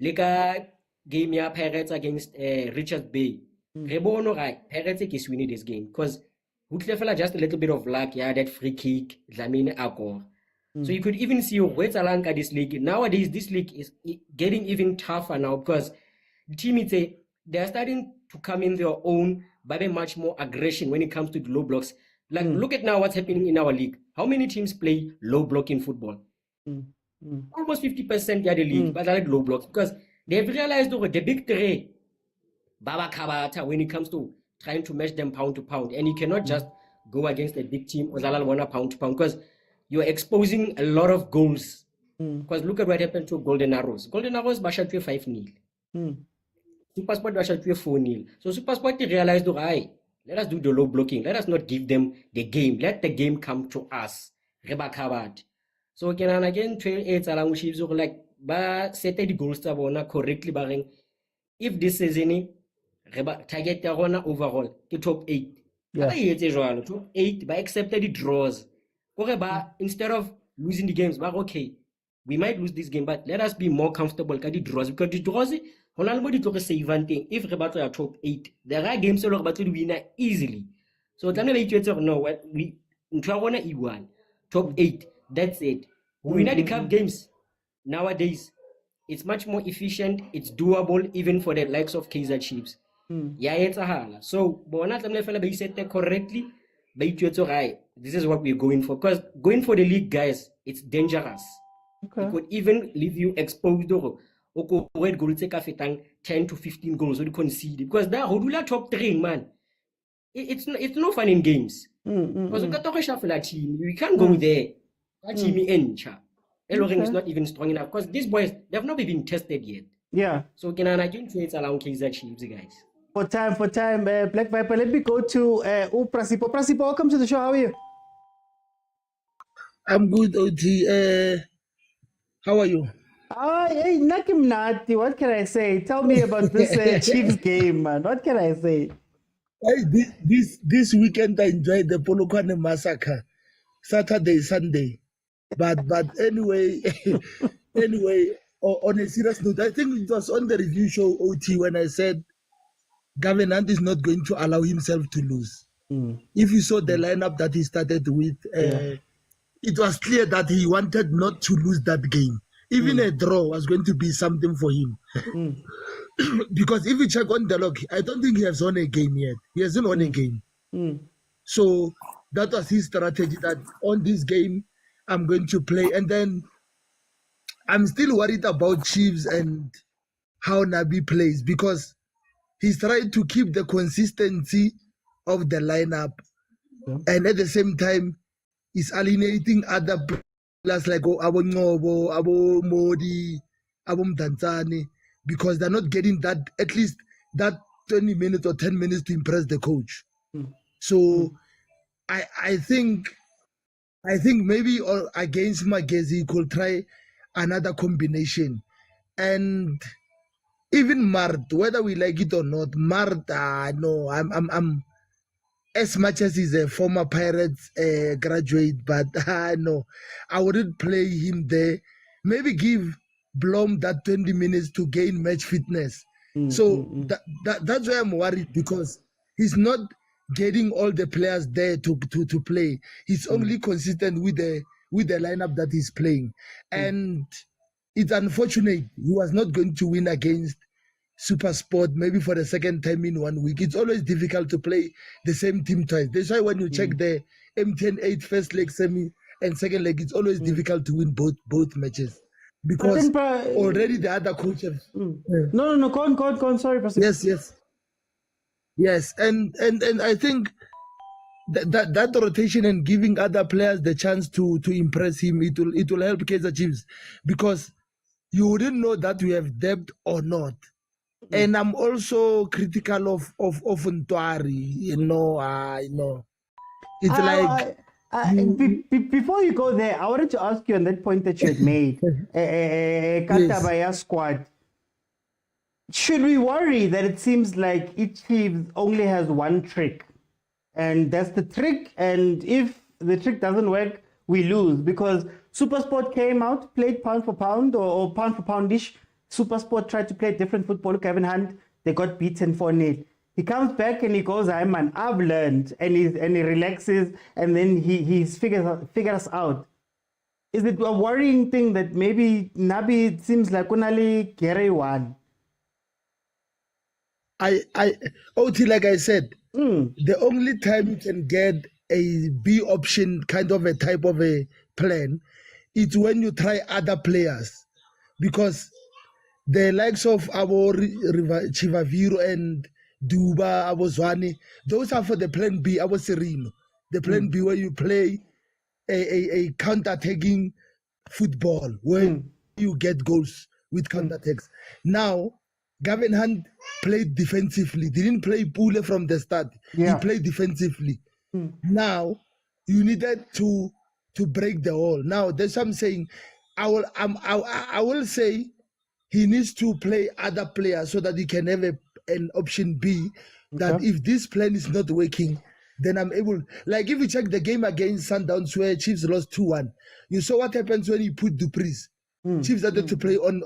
like a game ya Pirates against Richards Bay. Rebono right, Pirates is winning this game because just a little bit of luck, that free kick, Dlamini Akor. So you could even see where's Alanka this league. Nowadays, this league is getting even tougher now, because the team they're starting to come in their own, but much more aggression when it comes to the low blocks. Like look at now what's happening in our league. How many teams play low blocking football? Almost 50% the league, but I like low blocks, because they've realized the big three, Baba Kabata, when it comes to trying to match them pound to pound, and you cannot just go against a big team or Zalal pound to pound, because you're exposing a lot of goals. Because look at what happened to Golden Arrows. Golden Arrows bashatwe 5-0. Supersport bashatwe 4-0. So Supersport realized, let us do the low blocking. Let us not give them the game. Let the game come to us. Rebakabat. So again, 12-8 along Chiefs like ba set the goals correctly barring. If this season target overall the top 8. Top 8 by accepted the draws. Instead of losing the games, but okay, we might lose this game, but let us be more comfortable with the draws, because the draws, if we battle top 8, there are games that we win easily. So no, what we E1 top 8, that's it. We win the cup games nowadays. It's much more efficient. It's doable even for the likes of Kaizer Chiefs. So, but said that correctly. This is what we're going for, because going for the league, guys, it's dangerous. It could even leave you exposed or 10 to 15 goals or concede, because that Hodula top 3, man, it's no fun in games. Because we can't go there. That team is not even strong enough, because these boys, they've not been tested yet. Yeah. So can I again it's around Kaizer Chiefs, guys. For time, Black Viper, let me go to Prasipo. Prasipo, welcome to the show. How are you? I'm good, OG. How are you? Hey, Nakim Nati, what can I say? Tell me about this Chiefs game, man. What can I say? Hey, this weekend I enjoyed the Polokwane massacre, Saturday, Sunday. But anyway, on a serious note, I think it was on the review show OT when I said Gavin is not going to allow himself to lose. If you saw the lineup that he started with, it was clear that he wanted not to lose that game. Even a draw was going to be something for him. Because if you check on the log, I don't think he has won a game yet. He hasn't won a game. So that was his strategy, that on this game, I'm going to play. And then I'm still worried about Chiefs and how Nabi plays, because he's trying to keep the consistency of the lineup. And at the same time, he's alienating other players like Abo Ngobo, Abo Modi, Abo Mdantsane, because they're not getting that, at least that 20 minutes or 10 minutes to impress the coach. So I think maybe against Magezi he could try another combination. And even Mart, whether we like it or not, Mart, no, I'm as much as he's a former Pirates graduate, but no, I wouldn't play him there. Maybe give Blom that 20 minutes to gain match fitness. So that's why I'm worried, because he's not getting all the players there to play. He's only consistent with the lineup that he's playing. And it's unfortunate he was not going to win against Super Sport, maybe for the second time in 1 week. It's always difficult to play the same team twice. That's why when you check the MTN 8 first leg semi and second leg, it's always difficult to win both matches, because already the other coaches. No, go on. Sorry, President. Yes, and I think that rotation and giving other players the chance to impress him, it will help Kaizer Chiefs, because you wouldn't know that we have depth or not. And I'm also critical of Ntwari, I know. It's like... before you go there, I wanted to ask you on that point that you had made. Katabaya squad. Should we worry that it seems like each team only has one trick? And that's the trick, and if the trick doesn't work, we lose. Because Supersport came out, played pound for pound or pound for poundish. Supersport tried to play different football. Gavin Hunt, they got beaten 4-0. He comes back and he goes, man, I've learned, and he relaxes, and then he figures us out. Is it a worrying thing that maybe Nabi, it seems like Kunali Gere one? OT, like I said, the only time you can get a B option kind of a type of a plan, it's when you try other players, because the likes of Abo Chivaviro and Duba, Abo Zwane, those are for the plan B, Abo Serino. The plan B, where you play a counter-attacking football, where you get goals with counter-attacks. Now, Gavin Hunt played defensively. Didn't play Pule from the start. He played defensively. Now, you needed to break the wall. Now, that's what I'm saying. I will say he needs to play other players so that he can have an option B, that if this plan is not working, then I'm able... Like if you check the game against Sundowns where Chiefs lost 2-1, you saw what happens when you put Dupreez. Chiefs started to play on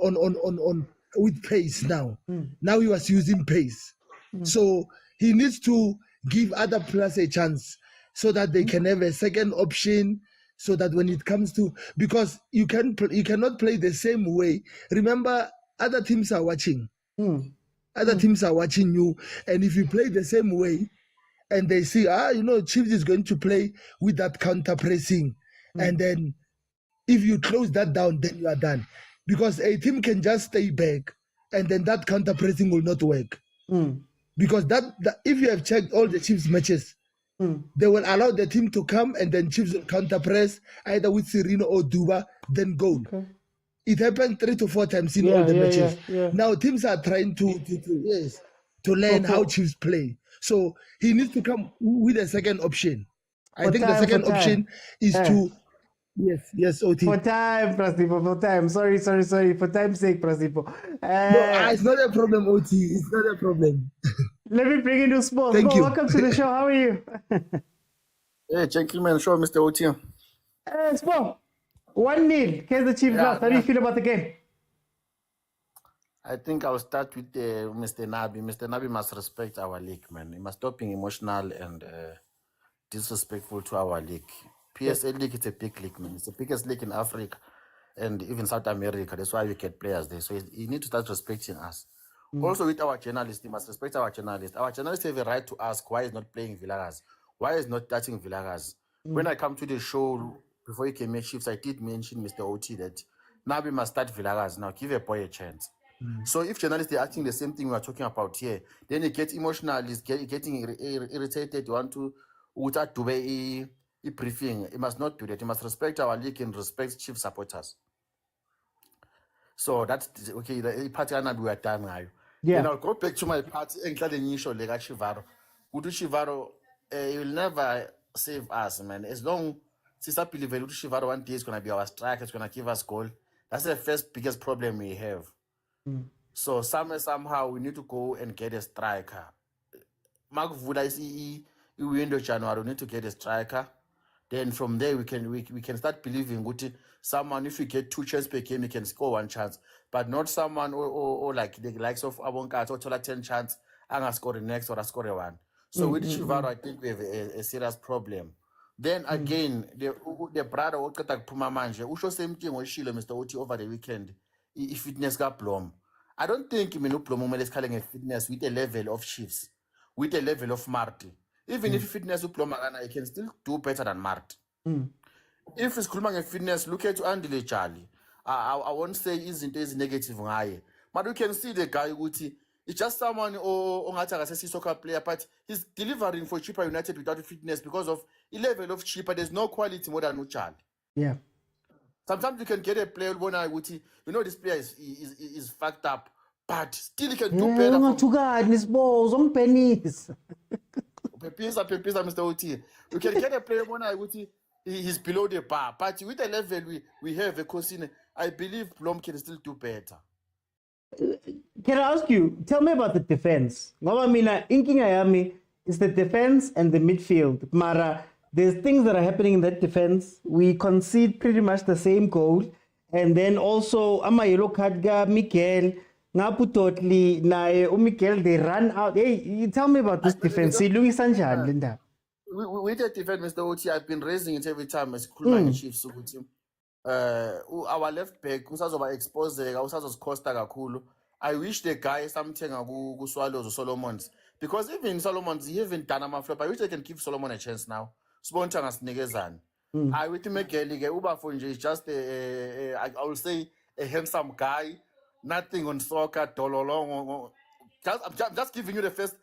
with pace now. Now he was using pace. So he needs to give other players a chance so that they can have a second option, so that when it comes to... Because you cannot play the same way. Remember, other teams are watching. Other teams are watching you. And if you play the same way, and they see, Chiefs is going to play with that counter-pressing. And then if you close that down, then you are done. Because a team can just stay back, and then that counter-pressing will not work. Because that if you have checked all the Chiefs matches, they will allow the team to come, and then Chiefs will counter-press, either with Serino or Duba, then goal. It happened 3 to 4 times in all the matches. Now teams are trying to learn how Chiefs play. So he needs to come with a second option. I think the second option is to... Yes, OT. For time, Prasipo, for time. Sorry. For time's sake, Prasipo. No, it's not a problem, OT. It's not a problem. Let me bring in Spo. Thank you. Welcome to the show. How are you? Hey, gentlemen, show Mr. OT. Spo, 1-0. Kaizer Chiefs lost. How do you feel about the game? I think I'll start with Mr. Nabi. Mr. Nabi must respect our league, man. He must stop being emotional and disrespectful to our league. PSL league, it's a big league, man. It's the biggest league in Africa and even South America. That's why we get players there. So you need to start respecting us. Also, with our journalists, you must respect our journalists. Our journalists have a right to ask why is not playing Vilakazi, why is not touching Vilakazi. When I come to the show before you came Chiefs, I did mention Mr. OT that now we must start Vilakazi. Now give a boy a chance. So if journalists are acting the same thing we are talking about here, then you get emotional, is getting irritated. You want to do a briefing. You must not do that. You must respect our league and respect Chief supporters. So that's okay. The party we are done now. Yeah. Then I'll go back to my party and tell the initial lega Chivaro. Udu Chivaro, you'll never save us, man. As long as I believe Udu Chivaro one day is gonna be our striker, it's gonna give us goal. That's the first biggest problem we have. So somehow we need to go and get a striker. Mark Vuda is window January. We need to get a striker. Then from there we can start believing that someone, if we get 2 chances per game, we can score 1 chance. But not someone or like the likes of Abonka or Tola 10 chance and I score the next or I score 1. So with Chivaro, I think we have a serious problem. Then again, the brother Okatak Puma Manje, who show same thing with Shilo Mr. Oti over the weekend. If fitness got plum. I don't think Plum is calling a fitness with a level of Chiefs, with a level of Marty. Even if fitness Uplomagana, he can still do better than Marty. If it's Kulmang fitness, look at Andile Charlie. I won't say isn't negative. But you can see the guy Uti. It's just someone a soccer player, but he's delivering for Cheaper United without fitness because of a level of Cheaper. There's no quality more than Uchal. Yeah. Sometimes you can get a player when this player is fucked up, but still he can do better. Pepisa, Mr. OT. You can get a player when he's below the bar, but with the level we have a Cosine, I believe Blom can still do better. Can I ask you, tell me about the defense? Ngoba mina inking ayami is the defense and the midfield. Mara, there's things that are happening in that defense. We concede pretty much the same goal. And then also, ama yellow card ga Miguel, Ngapu totally, na Miguel, they run out. Hey, you tell me about this defense. Louis Sanchez, Linda. With the defense, Mr. Oti, I've been raising it every time as Kulmani Chiefs. Our left back, usazoba expose, usazoba Costa kakhulu. I wish the guy something go Swallows or Solomons. Because even Solomons, he haven't done a flop. I wish they can give Solomon a chance now. Spontan as Negezan. I wish to make Uba Funji is just I will say a handsome guy, nothing on soccer, dololong. I'm just giving you the first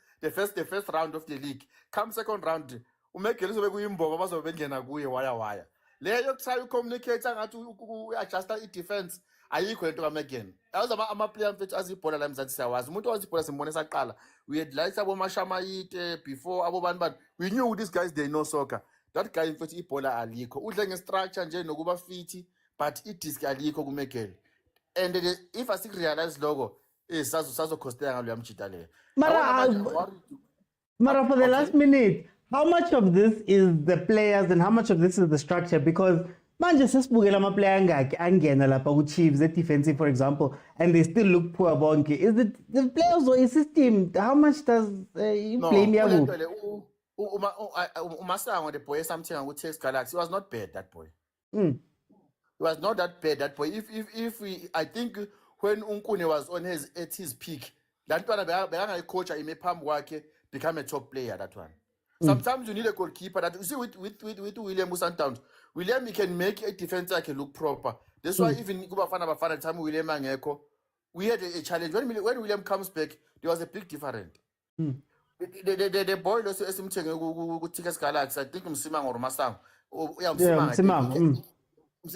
round of the league. Come second round, make a little bit wire. Let you try to communicate and to adjust the defense. Are you going to come again? I was a player as you put them that I was Muto. We had likes about Mashama before Aboban, but we knew these guys they know soccer. That guy in fact Ipola Aliko. Udlang structure and no go fiti, but it is Aliko Gumekel. And if I think realize logo is Sazo Costa and Liam Chitale. Mara, for the last minute, how much of this is the players and how much of this is the structure? Because manje sesibukela ama player angena lapha ku Chiefs the defensive, for example, and they still look poor bonke. Is it the players or a system? How much does you blame Yabu? Umasango, the boy, something I would say Galaxy was not bad, that boy. He was not that bad, that boy. If we, I think when Unkune was at his peak, that one a coach I may pam work become a top player, that one. Sometimes you need a goalkeeper that you see with William Sundowns. William, he can make a defense that can look proper. That's why even Bafana time William Angeko, we had a challenge. When William comes back, there was a big difference. The boy also Tikas Galaxy, I think Msimang or Masang.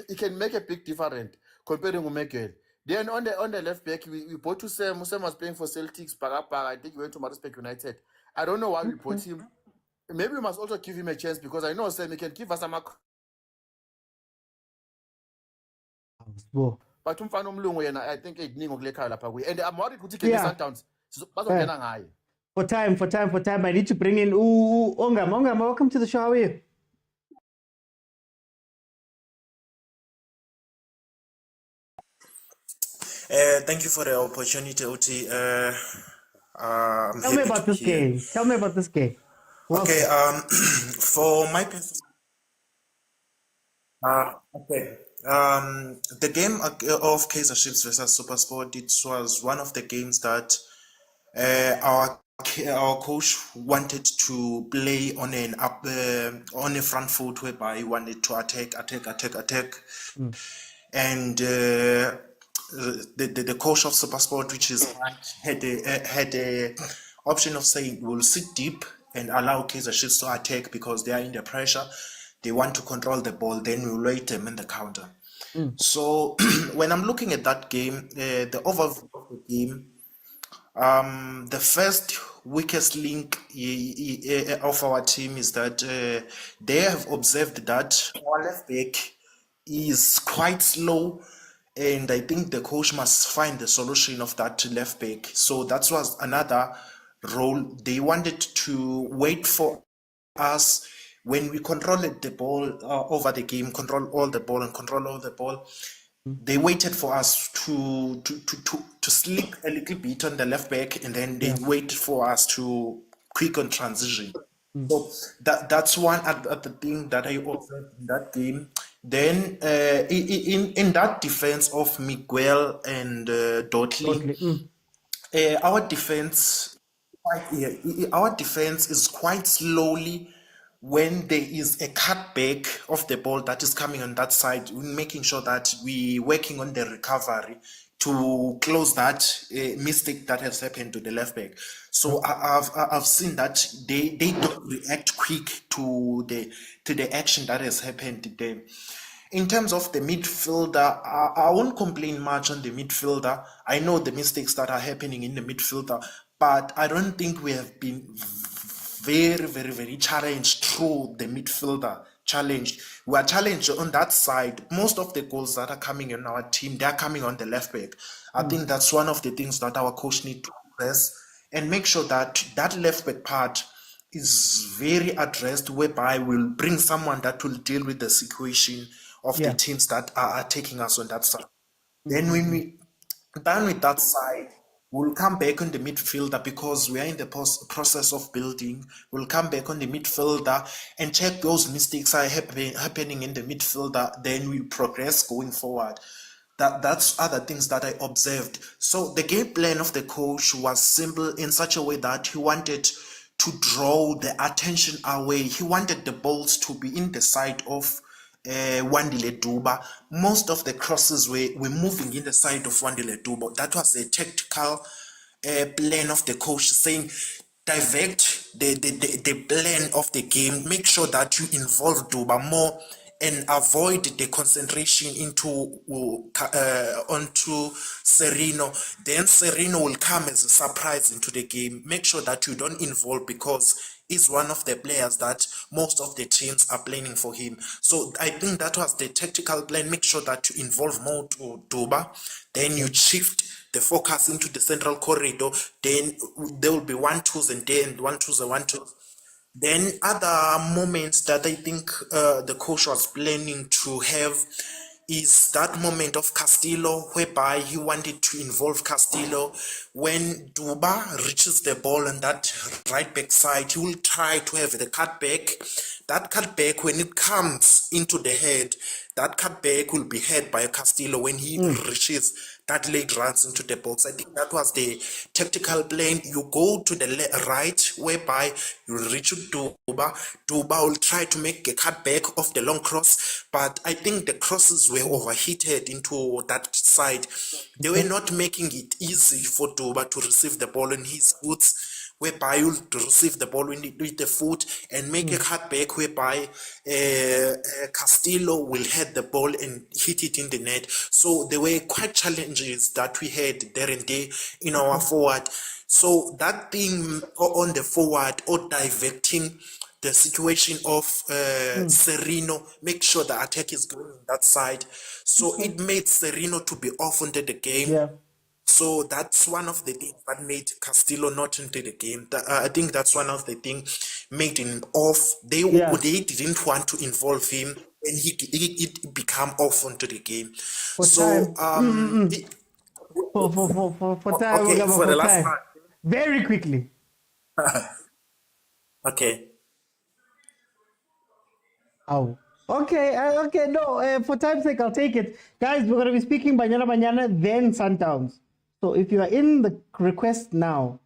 He can make a big difference comparing to Michael. Then on the left back, we bought to Sam. Musam was playing for Celtics, I think he went to Marisbeck United. I don't know why we bought him. Maybe we must also give him a chance because I know Sam he can give us a mark. But I think it and I'm worried to take Sundowns. For time, I need to bring in Ongam, welcome to the show. How are you? Thank you for the opportunity, Oti. Tell me about this game. Okay, for my personal, okay, the game of Kaizer Chiefs versus SuperSport, it was one of the games that our coach wanted to play on an up on a front foot, whereby he wanted to attack, and the coach of SuperSport, which is had a option of saying we'll sit deep and allow Kaizer Chiefs to attack because they are in the pressure. They want to control the ball. Then we'll wait them in the counter. So when I'm looking at that game, the overview of the game, the first weakest link of our team is that they have observed that our left back is quite slow, and I think the coach must find the solution of that left back. So that was another role. They wanted to wait for us when we controlled the ball over the game, control all the ball. They waited for us to slip a little bit on the left back, and then they waited for us to quick on transition. So that's one at the thing that I observed in that game. Then in that defense of Miguel and Dotley, our defense is quite slowly when there is a cutback of the ball that is coming on that side, making sure that we working on the recovery to close that mistake that has happened to the left back. So I've seen that they don't react quick to the action that has happened there. In terms of the midfielder, I won't complain much on the midfielder. I know the mistakes that are happening in the midfielder, but I don't think we have been very challenged through the midfielder challenged. We are challenged on that side. Most of the goals that are coming in our team, they are coming on the left back. I think that's one of the things that our coach need to address and make sure that that left back part is very addressed, whereby we'll bring someone that will deal with the situation of the teams that are taking us on that side. Then when we done with that side, we'll come back on the midfielder because we are in the process of building. We'll come back on the midfielder and check those mistakes are happening in the midfielder. Then we'll progress going forward. That's other things that I observed. So the game plan of the coach was simple in such a way that he wanted to draw the attention away. He wanted the balls to be in the side of Wandile Duba. Most of the crosses were moving in the side of Wandile Duba. That was a tactical plan of the coach, saying divert the plan of the game, make sure that you involve Duba more and avoid the concentration onto Serino. Then Serino will come as a surprise into the game. Make sure that you don't involve, because he's one of the players that most of the teams are planning for him. So I think that was the tactical plan. Make sure that you involve more to Duba. Then you shift the focus into the central corridor. Then there will be 1-2s and then 1-2s and 1-2s. Then other moments that I think the coach was planning to have is that moment of Castillo, whereby he wanted to involve Castillo. When Duba reaches the ball on that right back side, he will try to have the cutback. That cutback, when it comes into the head, that cutback will be heard by Castillo. When he reaches, that leg runs into the box. I think that was the tactical plan. You go to the right, whereby you reach Duba. Duba will try to make a cutback of the long cross, but I think the crosses were overheated into that side. They were not making it easy for Duba to receive the ball in his boots, whereby you'll receive the ball with the foot and make a cutback, whereby Castillo will head the ball and hit it in the net. So there were quite challenges that we had there and there in our forward. So that thing on the forward, or diverting the situation of Serino, make sure the attack is going on that side. So it made Serino to be off into the game. So that's one of the things that made Castillo not into the game. I think that's one of the things made him off. They didn't want to involve him, and he became off onto the game. For so time. For time. Okay, for the last time. part. Very quickly. Okay. Oh. Okay, for time's sake, I'll take it. Guys, we're going to be speaking Banyana Banyana, then Sundowns. So if you are in the request now,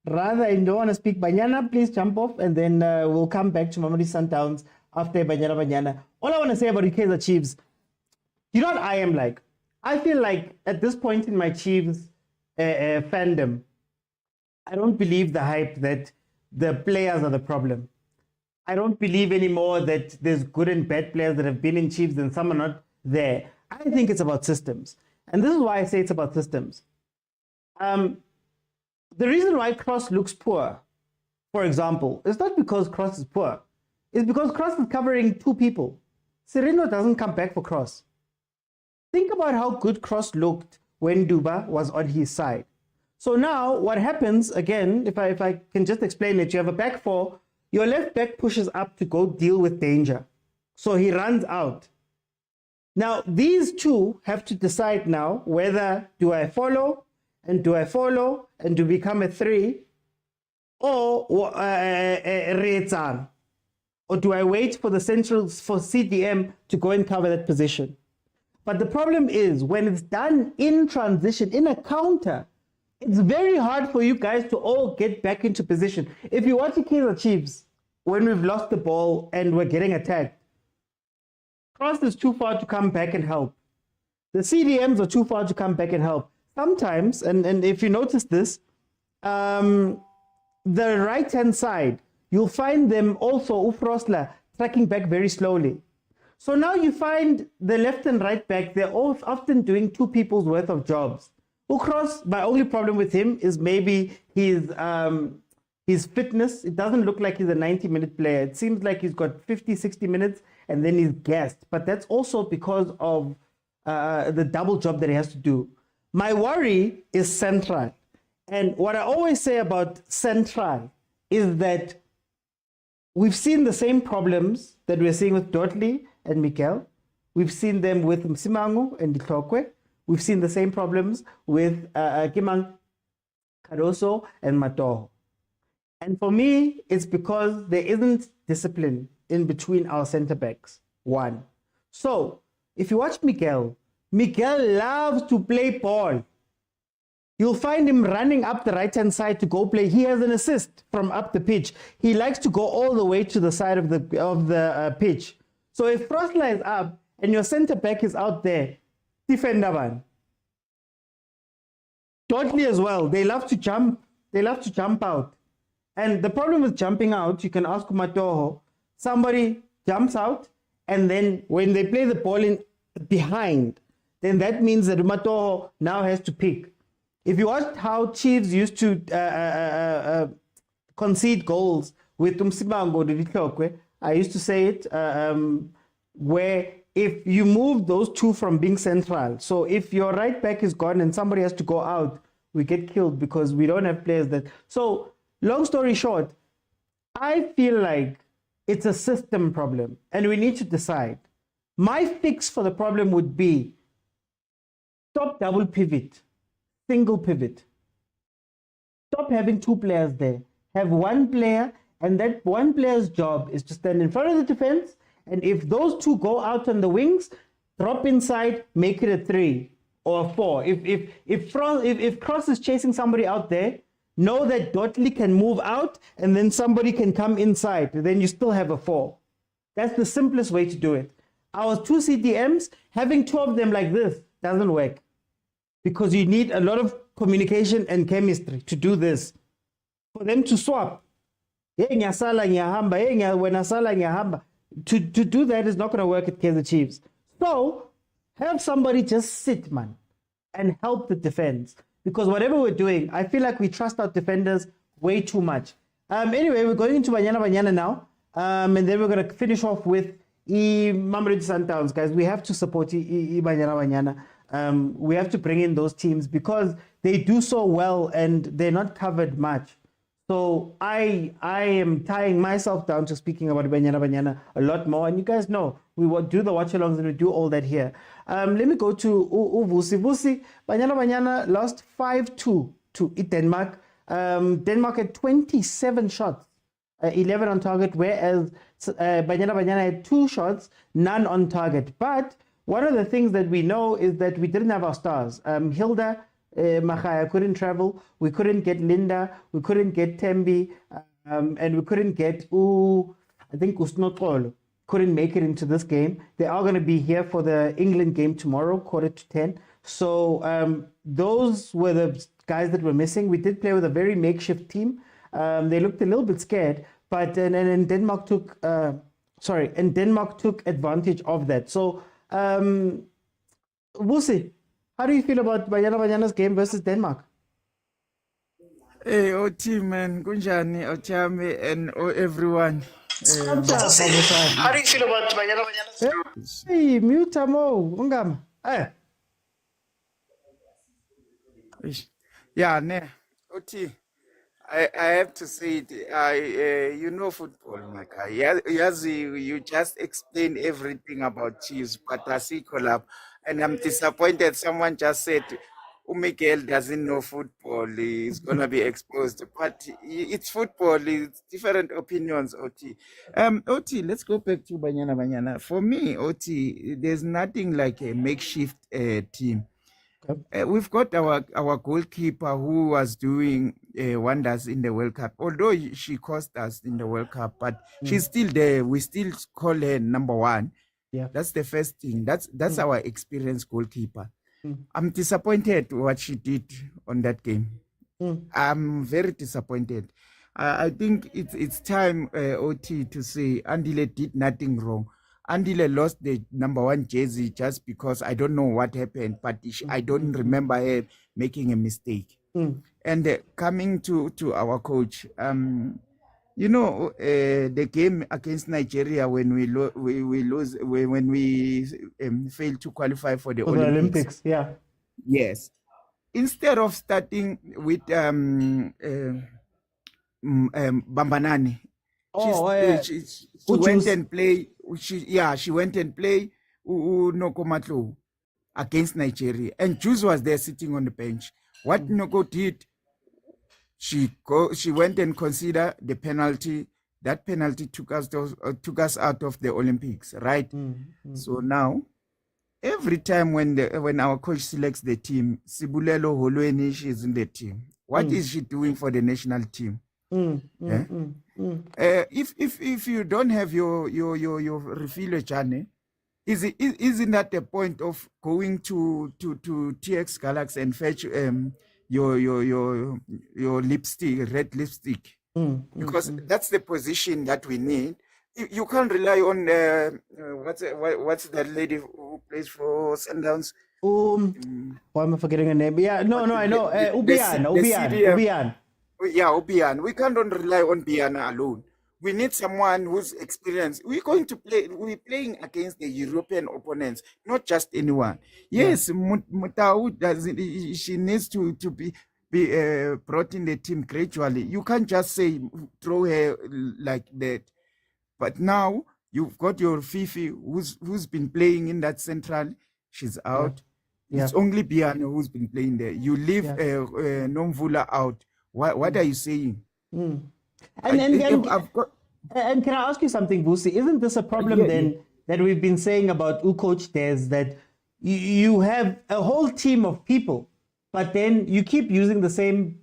rather and don't want to speak Banyana, please jump off and then we'll come back to Mamelodi Sundowns after Banyana Banyana. All I want to say about the Kaizer Chiefs, you know what I am like? I feel like at this point in my Chiefs fandom, I don't believe the hype that the players are the problem. I don't believe anymore that there's good and bad players that have been in Chiefs and some are not there. I think it's about systems. And this is why I say it's about systems. The reason why Cross looks poor, for example, is not because Cross is poor. It's because Cross is covering two people. Sereno doesn't come back for Cross. Think about how good Cross looked when Duba was on his side. So now what happens, again, if I can just explain it, you have a back four, your left back pushes up to go deal with danger. So he runs out. Now, these two have to decide now whether do I follow and do become a three or do I wait for the centrals for CDM to go and cover that position? But the problem is when it's done in transition, in a counter, it's very hard for you guys to all get back into position. If you watch the Kaizer Chiefs, when we've lost the ball and we're getting attacked, Cross is too far to come back and help. The CDMs are too far to come back and help. Sometimes, and if you notice this, the right-hand side, you'll find them also, Ufrosla, tracking back very slowly. So now you find the left and right back, they're often doing two people's worth of jobs. Ukros, my only problem with him is maybe his fitness. It doesn't look like he's a 90-minute player. It seems like he's got 50, 60 minutes and then he's gassed. But that's also because of the double job that he has to do. My worry is Central. And what I always say about Central is that we've seen the same problems that we're seeing with Dudley and Mikel. We've seen them with Msimangu and Ditlokwe. We've seen the same problems with Kimang, Caruso, and Matoho. And for me, it's because there isn't discipline in between our center backs. One. So, if you watch Miguel loves to play ball. You'll find him running up the right-hand side to go play. He has an assist from up the pitch. He likes to go all the way to the side of the pitch. So if Frostler is up and your center back is out there, defender one. Dudley as well. They love to jump. They love to jump out. And the problem with jumping out, you can ask Matoho, somebody jumps out, and then when they play the ball in behind, then that means that Matoho now has to pick. If you watched how Chiefs used to concede goals with Msimango Ditlokwe, I used to say it, where if you move those two from being central, so if your right back is gone and somebody has to go out, we get killed because we don't have players that. So long story short, I feel like it's a system problem and we need to decide. My fix for the problem would be stop double pivot, single pivot. Stop having two players there. Have one player, and that one player's job is to stand in front of the defense, and if those two go out on the wings, drop inside, make it a 3 or a 4. If Cross is chasing somebody out there, know that Dudley can move out and then somebody can come inside. Then you still have a 4. That's the simplest way to do it. Our two CDMs, having two of them like this doesn't work because you need a lot of communication and chemistry to do this. For them to swap. To do that is not going to work at Kaizer Chiefs. So have somebody just sit, man, and help the defense. Because whatever we're doing, I feel like we trust our defenders way too much. Anyway, we're going into Banyana Banyana now. And then we're going to finish off with Mamelodi Sundowns, guys. We have to support Banyana Banyana. We have to bring in those teams because they do so well and they're not covered much. So I am tying myself down to speaking about Banyana Banyana a lot more. And you guys know, we do the watch-alongs and we do all that here. Let me go to Vusi. Vusi, Banyana Banyana lost 5-2 to Denmark. Denmark had 27 shots 11 on target, whereas Banyana Banyana had 2 shots, none on target. But one of the things that we know is that we didn't have our stars. Hilda Machaya couldn't travel. We couldn't get Linda. We couldn't get Tembi. And we couldn't get, I think Usnotolo couldn't make it into this game. They are going to be here for the England game tomorrow, 9:45. So those were the guys that were missing. We did play with a very makeshift team. They looked a little bit scared, but and Denmark took advantage of that. So we'll see. How do you feel about Banyana Banyana's game versus Denmark? Hey, OT man, Kunjani, Ochame, and everyone. How do you feel about Banyana Banyana's game? Hey, Mutamo, Ungam. Hey. Yeah, ne, OT. I have to say it. You know football, my guy. Yes, you just explained everything about Chiefs, but I see collab, and I'm disappointed. Someone just said, Miguel doesn't know football. He's gonna be exposed, but it's football. It's different opinions. OT, OT. Let's go back to Banyana Banyana. For me, OT, there's nothing like a makeshift team. We've got our goalkeeper who was doing wonders in the World Cup. Although she cost us in the World Cup, but she's still there. We still call her number 1. Yeah, that's the first thing. That's our experienced goalkeeper. I'm disappointed what she did on that game. I'm very disappointed. I think it's time, OT, to say Andile did nothing wrong. Andile lost the number 1 jersey just because I don't know what happened, but I don't remember her making a mistake. And coming to our coach, you know, the game against Nigeria when we lose when we fail to qualify for the Olympics. Yeah. Yes. Instead of starting with Bambanani, she went and play. She went and play Nokomatlo against Nigeria, and Juice was there sitting on the bench. What Noko did, she went and considered the penalty. That penalty took us out of the Olympics, right? So now, every time when our coach selects the team, Sibulelo Holweni, she's in the team. What is she doing for the national team? If you don't have your refill journey, isn't that the point of going to TX Galaxy and fetch your lipstick, red lipstick? Because that's the position that we need. You can't rely on what's that lady who plays for Sundowns? Why am I forgetting her name? Yeah, no, I know. Ubian. Yeah, Obian. We can't rely on Biana alone. We need someone who's experienced. We're playing against the European opponents, not just anyone. Yes, Motaung she needs to be brought in the team gradually. You can't just say throw her like that. But now you've got your Fifi who's been playing in that central. She's out. Yeah. It's only Biana who's been playing there. You leave Nomvula out. What are you saying? And can I ask you something, Busi? Isn't this a problem that we've been saying about Coach Des, that you have a whole team of people, but then you keep using the same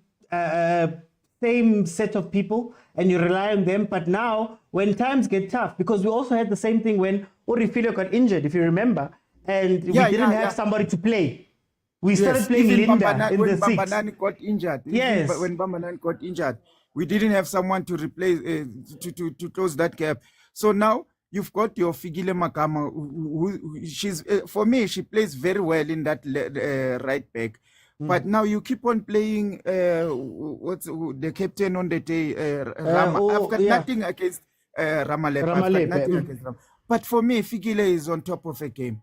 set of people and you rely on them, but now when times get tough, because we also had the same thing when Orifilo got injured, if you remember, and we didn't have somebody to play. We started playing Linda in the 6. When Bambanani got injured. Yes. When Bambanani got injured, we didn't have someone to replace, to close that gap. So now you've got your Figile Makama, who she's, for me, she plays very well in that right back. But now you keep on playing, what's the captain on the day, I've got nothing against Ramalep. But for me, Figile is on top of a game.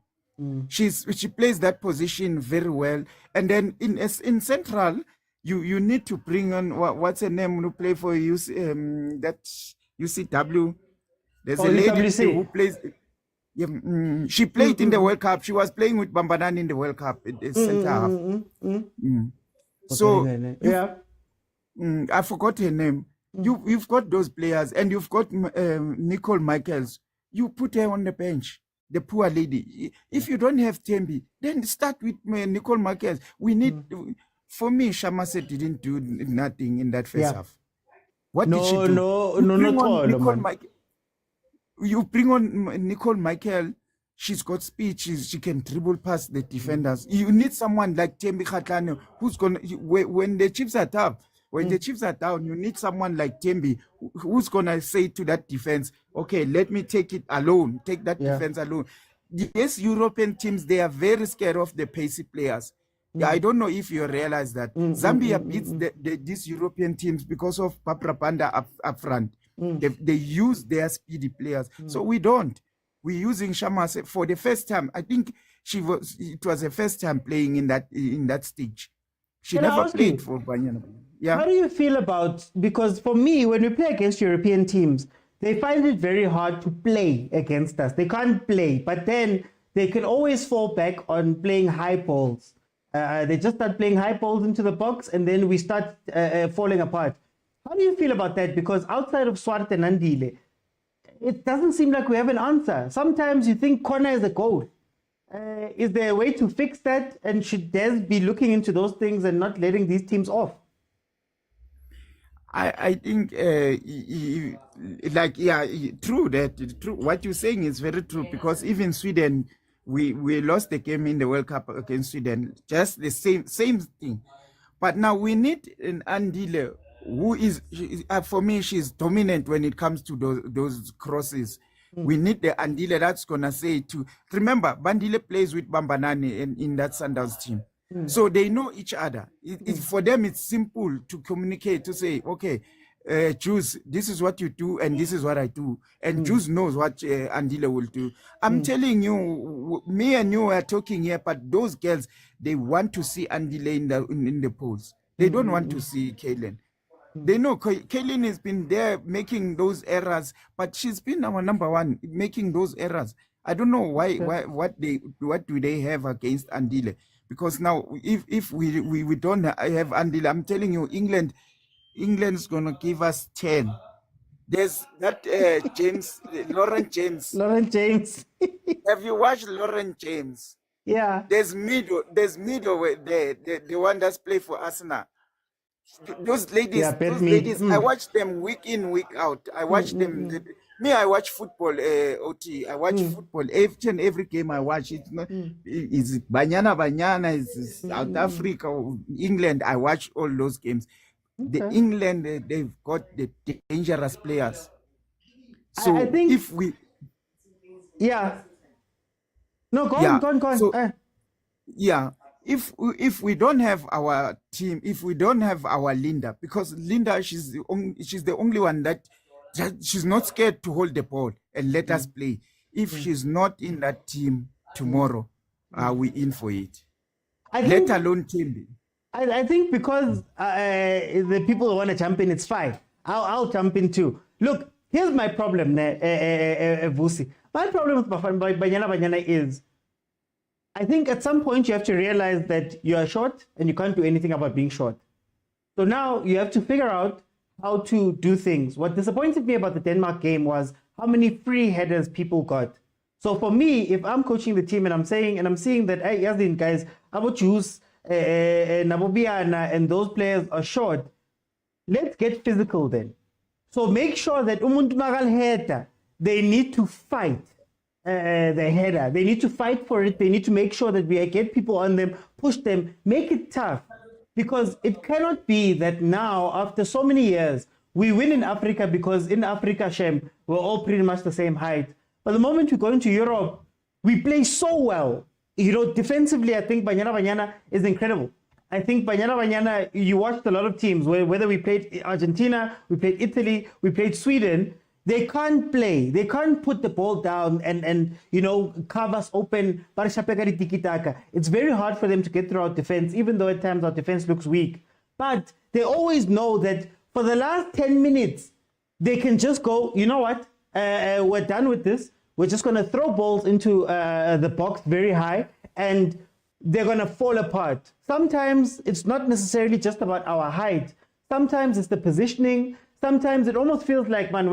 She plays that position very well, and then in central you need to bring on what's her name who play for you that UCW. There's a lady UWC. who plays. She played in the World Cup. She was playing with Bambanani in the World Cup. Center half. So I forgot her name. You've got those players, and you've got Nicole Michaels. You put her on the bench, the poor lady. If you don't have Tembi, then start with Nicole Michaels. We need, for me, Shamase didn't do nothing in that first half. What did she do? You bring on Nicole Michael. She's got speed. She can dribble past the defenders. You need someone like Tembi Khatlana who's gonna when the Chiefs are tough. When the Chiefs are down, you need someone like Tembi who's gonna say to that defense, "Okay, let me take it alone. Take that defense alone." Yes, European teams, they are very scared of the pacey players. Yeah, I don't know if you realize that Zambia beats these European teams because of Paprapanda up front. They use their speedy players, so we don't. We're using Shamase for the first time. I think it was her first time playing in that stage. She never played for Banyana. Yeah. How do you feel about, because for me, when we play against European teams, they find it very hard to play against us. They can't play, but then they can always fall back on playing high balls. They just start playing high balls into the box, and then we start falling apart. How do you feel about that? Because outside of Swart and Andile, it doesn't seem like we have an answer. Sometimes you think corner is a goal. Is there a way to fix that? And should Des be looking into those things and not letting these teams off? I think, true that. True. What you're saying is very true, because even Sweden, we lost the game in the World Cup against Sweden. Just the same thing. But now we need an Andile who is, for me, she's dominant when it comes to those crosses. We need the Andile that's going to say to... Remember, Bandile plays with Bambanani in that Sundowns team. So they know each other. For them, it's simple to communicate, to say, okay, Juice, this is what you do and this is what I do. And Juice knows what Andile will do. I'm telling you, me and you are talking here, but those girls, they want to see Andile in the polls. They don't want to see Kaylin. They know Kaylin has been there making those errors, but she's been our number one making those errors. I don't know what do they have against Andile, because now if we don't have Andile, I'm telling you, England's gonna give us 10. There's that Lauren James. Have you watched Lauren James? Yeah. There's middle there, the one that's played for Arsenal. Those ladies, I watch them week in, week out. I watch them. I watch football, OT. I watch football. Every game I watch, is Banyana Banyana, is South Africa, or England. I watch all those games. The England, they've got the dangerous players. So I think if we... Yeah. No, go on. So, yeah. If we don't have our team, if we don't have our Linda, because Linda, she's the only one that she's not scared to hold the ball and let us play. If she's not in that team tomorrow, we in for it. Let alone team. I think because the people who want to jump in, it's fine. I'll jump in too. Look, here's my problem, Vusi. My problem with Banyana Banyana is, I think at some point you have to realize that you are short and you can't do anything about being short. So now you have to figure out how to do things. What disappointed me about the Denmark game was how many free headers people got. So for me, if I'm coaching the team and I'm seeing that, hey, Yazin guys, I would choose Nabobiana and those players are short, let's get physical then. So make sure that umuntu magal header, they need to fight. The header. They need to fight for it. They need to make sure that we get people on them, push them, make it tough. Because it cannot be that now, after so many years, we win in Africa because in Africa, Shem, we're all pretty much the same height. But the moment we go into Europe, we play so well. Defensively, I think Banyana Banyana is incredible. I think Banyana Banyana, you watched a lot of teams, whether we played Argentina, we played Italy, we played Sweden, they can't play. They can't put the ball down and carve us open. It's very hard for them to get through our defense, even though at times our defense looks weak. But they always know that for the last 10 minutes, they can just go, you know what? We're done with this. We're just going to throw balls into the box very high, and they're going to fall apart. Sometimes it's not necessarily just about our height. Sometimes it's the positioning. sometimes it almost feels like, man,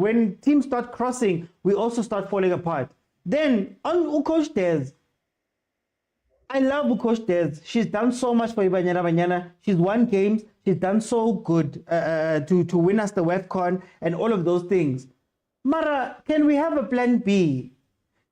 when teams start crossing, we also start falling apart. Then on Coach Des, I love Coach Des. She's done so much for Banyana Banyana. She's won games. She's done so good to win us the WEFCON and all of those things. Mara, can we have a plan B?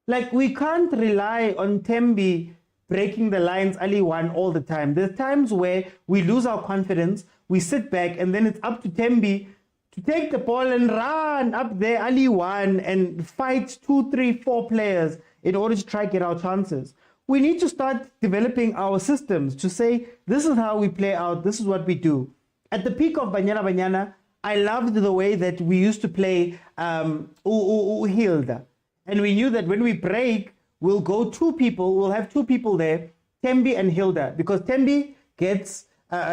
Like, we can't rely on Tembi breaking the lines Ahly won all the time. There's times where we lose our confidence, we sit back, and then it's up to Tembi to take the ball and run up there, Ahly won, and fight 2, 3, 4 players in order to try to get our chances. We need to start developing our systems to say, this is how we play out, this is what we do. At the peak of Banyana Banyana, I loved the way that we used to play Hilda. And we knew that when we break, we'll have 2 people there, Tembi and Hilda, because Tembi gets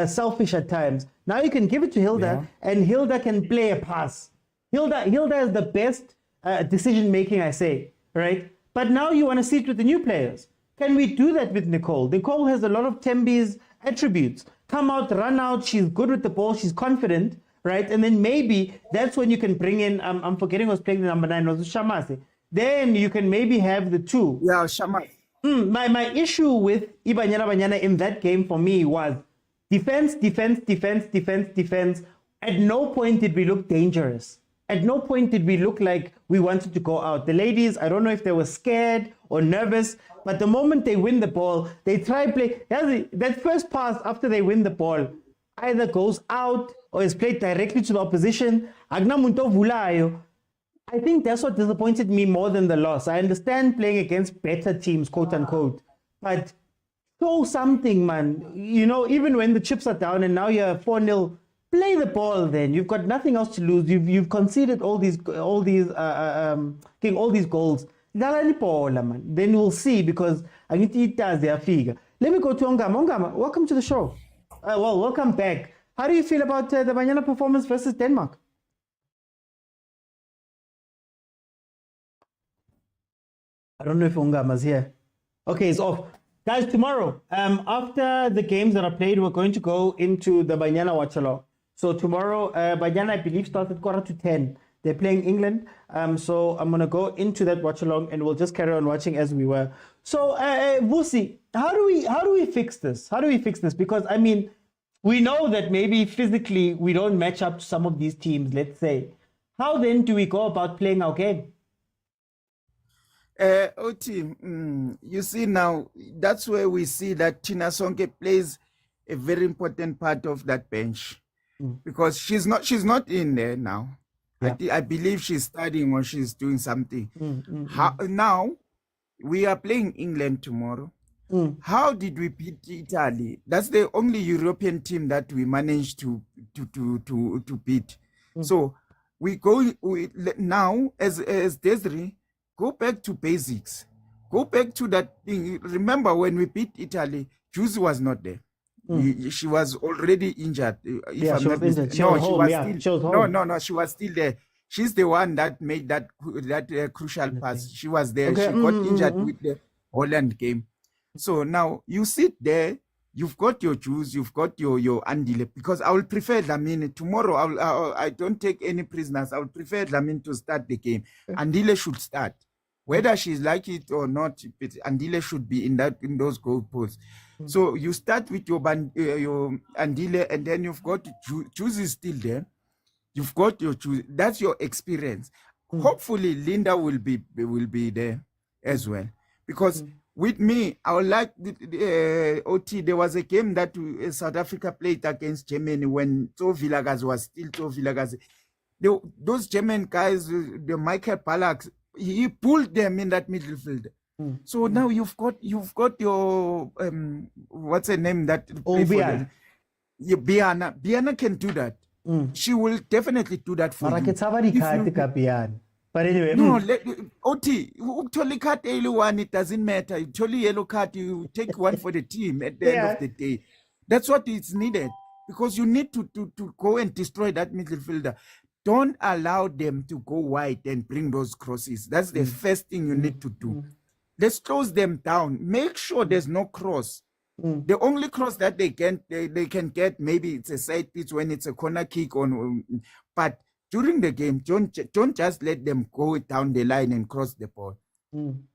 selfish at times. Now you can give it to Hilda, and Hilda can play a pass. Hilda is the best decision-making, I say, right? But now you want to see it with the new players. Can we do that with Nicole? Nicole has a lot of Tembi's attributes. Come out, run out, she's good with the ball, she's confident, right? And then maybe that's when you can bring in, I'm forgetting who's playing the number 9, was Shamasi. Then you can maybe have the 2. Yeah, Shamasi. My issue with Banyana Banyana in that game for me was defense. At no point did we look dangerous. At no point did we look like we wanted to go out. The ladies, I don't know if they were scared or nervous, but the moment they win the ball, they try play. That first pass after they win the ball either goes out or is played directly to the opposition. I think that's what disappointed me more than the loss. I understand playing against better teams, quote unquote, but show something, man. You know, even when the chips are down and now you're 4-0, play the ball then. You've got nothing else to lose. You've conceded all these goals. Then we'll see, because I need to eat their figure. Let me go to Ongama. Ongama, welcome to the show. Welcome back. How do you feel about the Banyana performance versus Denmark? I don't know if Ongama's here. Okay, it's off. Guys, tomorrow, after the games that are played, we're going to go into the Banyana watch-along. So tomorrow, Banyana, I believe, starts at 9:45. They're playing England. So I'm going to go into that watch-along, and we'll just carry on watching as we were. So, Vusi, how do we fix this? How do we fix this? Because, I mean, we know that maybe physically we don't match up to some of these teams, let's say. How then do we go about playing our game? Oti, you see now, that's where we see that Tina Sonke plays a very important part of that bench, because she's not in there now. Yeah. I believe she's studying or she's doing something. Now we are playing England tomorrow. How did we beat Italy? That's the only European team that we managed to beat. So we now as Desiree, go back to basics. Go back to that thing. Remember when we beat Italy, Juicy was not there. She was already injured. She was injured. She was home. She was still there. She's the one that made that crucial pass. She was there. Okay. She got injured with the Holland game. So now you sit there. You've got your Jews. You've got your Andile. Because I will prefer Lamine tomorrow. I don't take any prisoners. I would prefer Lamine to start the game. Andile should start. Whether she's like it or not, Andile should be in those goalposts. So you start with your Andile, and then you've got Juice is still there. You've got your Juice. That's your experience. Hopefully, Linda will be there as well. Because with me, I would like OT. There was a game that South Africa played against Germany when Vilakazi was still Vilakazi. Those German guys, the Michael Ballack, he pulled them in that midfield. So now you've got your what's her name that Banyana. Banyana can do that. She will definitely do that for you. But anyway, no, OT, it doesn't matter. You totally yellow card, you take one for the team at the end of the day. That's what is needed, because you need to go and destroy that midfielder. Don't allow them to go wide and bring those crosses. That's the first thing you need to do. Let's close them down. Make sure there's no cross. The only cross that they can get, maybe it's a side pitch when it's a corner kick but during the game, don't just let them go down the line and cross the ball.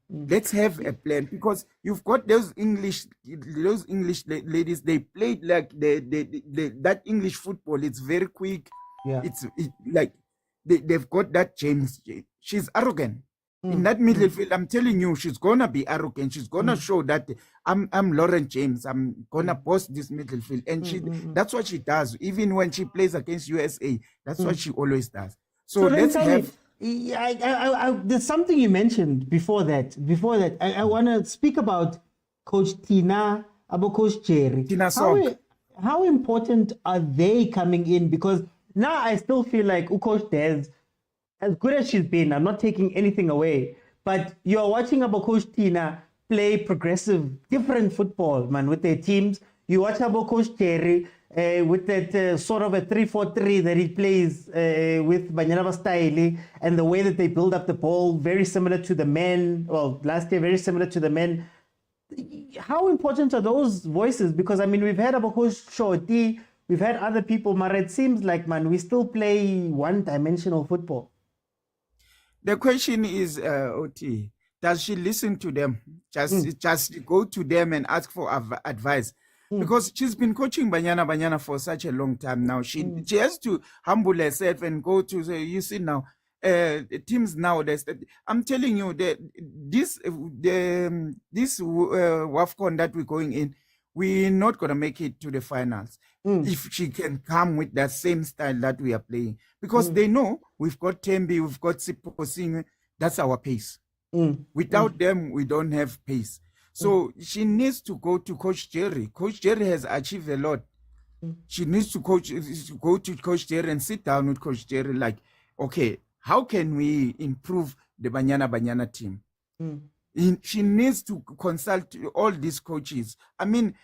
Let's have a plan, because you've got those English ladies. They played like that English football. It's very quick. Yeah. It's like they've got that James. She's arrogant. In that midfield, I'm telling you, she's gonna be arrogant. She's gonna show that I'm Lauren James. I'm gonna boss this midfield, and that's what she does. Even when she plays against USA, that's what she always does. So let's have. There's something you mentioned before that. I want to speak about Coach Tina, about Coach Jerry. How important are they coming in? Because now I still feel like Coach Des, as good as she's been, I'm not taking anything away, but you're watching about Coach Tina play progressive, different football, man, with their teams. You watch about Coach Jerry with that sort of a 3-4-3 that he plays with Banyana style, and the way that they build up the ball, very similar to the men. Well, last year, very similar to the men. How important are those voices? Because, I mean, we've had about Coach Shorty, we've had other people, but it seems like, man, we still play one-dimensional football. The question is, OT, does she listen to them? Just go to them and ask for advice? Because she's been coaching Banyana Banyana for such a long time now. She has to humble herself and go to say, you see now, teams nowadays. I'm telling you that this WAFCON that we're going in, we're not gonna make it to the finals if she can come with that same style that we are playing, because they know we've got Tembi, we've got Sipo. That's our pace. Without them, we don't have pace. So she needs to go to Coach Jerry. Coach Jerry has achieved a lot. She needs to go to Coach Jerry and sit down with Coach Jerry, like, okay, how can we improve the Banyana Banyana team? She needs to consult all these coaches. I mean,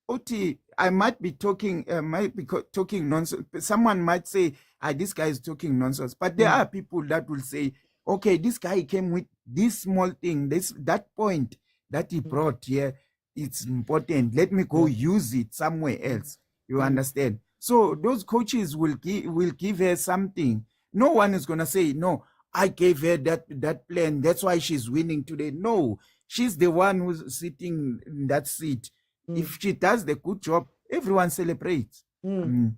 Oti, I might be talking nonsense. Someone might say, this guy is talking nonsense. But there are people that will say, okay, this guy came with this small thing, that point that he brought here, it's important. Let me go use it somewhere else. You understand? So those coaches will give her something. No one is gonna say, no, I gave her that plan, that's why she's winning today. No, she's the one who's sitting in that seat. If she does the good job, everyone celebrates. And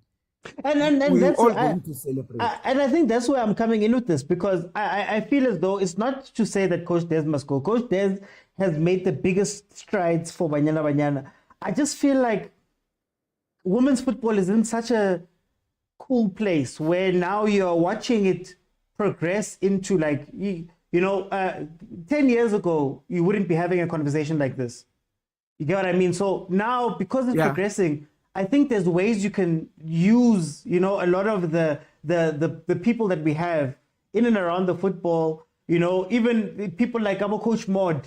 that's all going to celebrate. And I think that's where I'm coming in with this, because I feel as though it's not to say that Coach Des must go. Coach Des has made the biggest strides for Banyana Banyana. I just feel like women's football is in such a cool place where now you're watching it progress into, like, 10 years ago, you wouldn't be having a conversation like this. You get what I mean? So now, because it's progressing, I think there's ways you can use, a lot of the people that we have in and around the football, even people like our Coach Mod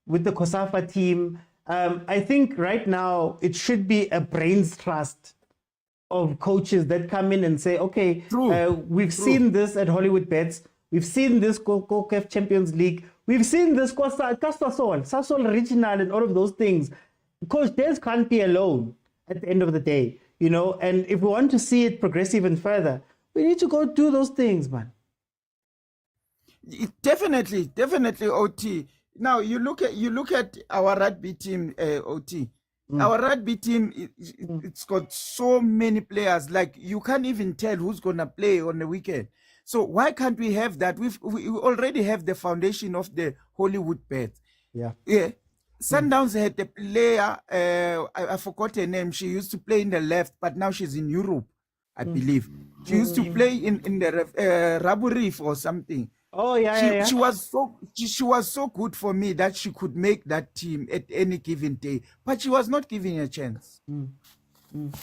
with the COSAFA team. I think right now it should be a brains trust of coaches that come in and say, okay, we've seen this at Hollywood Bets. We've seen this CAF Champions League. We've seen this Sasol Regional and all of those things. Coach Des can't be alone at the end of the day, and if we want to see it progress even further, we need to go do those things, man. Definitely, OT. Now you look at our rugby team, OT. Our rugby team, it's got so many players, like you can't even tell who's gonna play on the weekend. So why can't we have that? We already have the foundation of the Hollywood Bets. Yeah. Sundowns had a player, I forgot her name. She used to play in the left, but now she's in Europe, I believe. She used to play in the Rabu Reef or something. Oh yeah, She was so good for me that she could make that team at any given day, but she was not given a chance.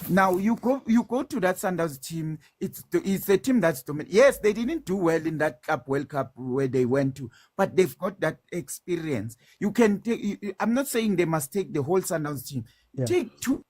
Now you go to that Sundowns team. It's a team that's dominant. Yes, they didn't do well in that World Cup where they went to, but they've got that experience. You can take. I'm not saying they must take the whole Sundowns team. Take 2,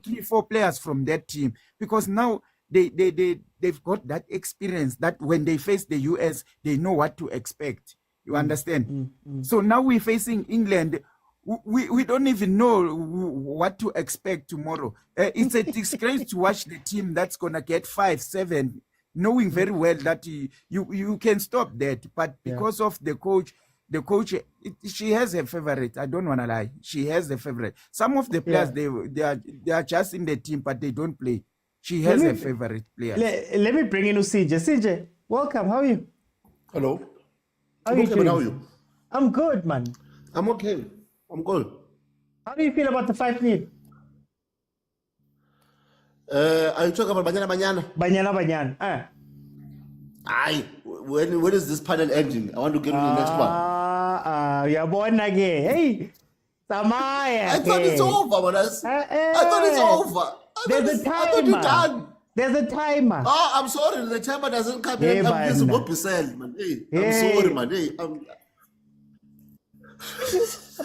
3, 4 players from that team, because now they've got that experience that when they face the US, they know what to expect. You understand? So now we're facing England, we don't even know what to expect tomorrow. It's a disgrace to watch the team that's gonna get 5-7, knowing very well that you can stop that, but because of the coach, she has a favorite. I don't wanna lie, she has a favorite. Some of the players they are just in the team, but they don't play. She has a favorite player. Let me bring in CJ. CJ, welcome. How are you? Hello. How I'm are you okay, doing? man. How are you? I'm good, man. I'm okay. I'm good. How do you feel about the 5-0? Are you talking about Banyana Banyana? Banyana Banyana. Aye. When is this panel ending? I want to get to the next one. You're born again. Hey, Samaya. I thought it's over, man. I thought it's over. There's a I thought you're timer. done. There's a timer. Oh, I'm sorry. The timer doesn't come Hey, in. I'm just man. about to sell, man. Hey, I'm Hey. sorry, man. Hey,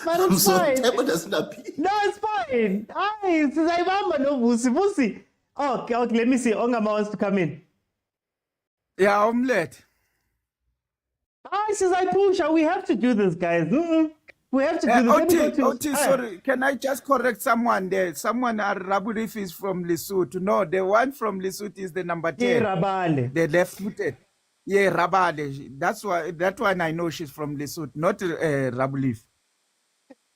But I'm it's sorry. fine. Timer doesn't appear. No, it's fine. Aye, Sizayibamba no Vusi. Okay, let me see. Ongama wants to come in. Yeah, omelette. Aye, Sizayipusha. We have to do this, guys. We have to do this. Let me go to- Oti, sorry, can I just correct someone there? Someone at Rabulif is from Lesotho. No, the one from Lesotho is the number 10. Yeah, Rabale. The left-footed. Yeah, Rabale. That's why that one I know she's from Lesotho, not Rabulif.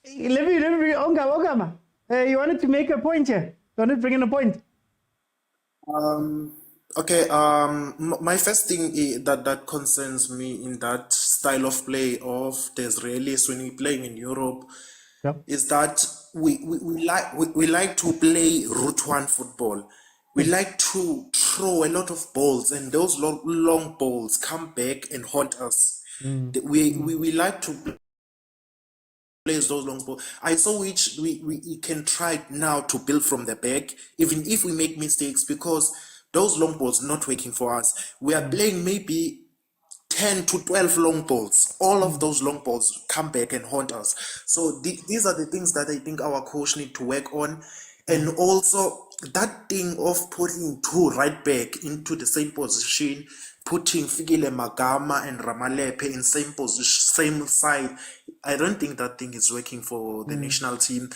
Let me bring Ongama. You wanted to make a point here. You wanted to bring in a point. Okay, my first thing that concerns me in that style of play of the Israelis when we're playing in Europe is that we like to play route one football. We like to throw a lot of balls, and those long balls come back and haunt us. We like to play those long balls. I saw which we can try now to build from the back, even if we make mistakes, because those long balls not working for us. We are playing maybe 10 to 12 long balls. All of those long balls come back and haunt us. So these are the things that I think our coach need to work on. And also that thing of putting two right back into the same position, putting Fikile Magama and Ramalepe in same position, same side. I don't think that thing is working for the national team.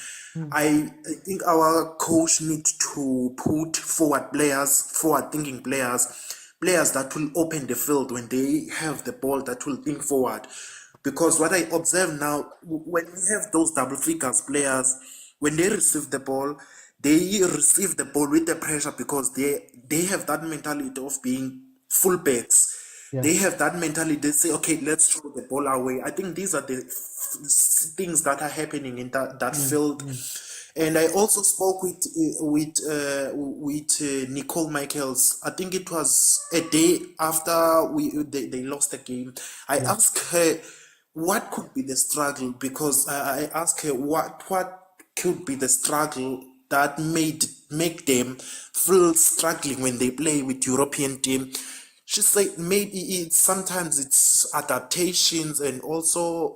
I think our coach needs to put forward-thinking players that will open the field when they have the ball, that will think forward. Because what I observe now, when we have those double figures players, when they receive the ball with the pressure, because they have that mentality of being fullbacks. They have that mentality. They say, okay, let's throw the ball away. I think these are the things that are happening in that field. And I also spoke with Nicole Michaels. I think it was a day after they lost the game. I asked her what could be the struggle, because I asked her what could be the struggle that make them feel struggling when they play with European team. She said maybe sometimes it's adaptations and also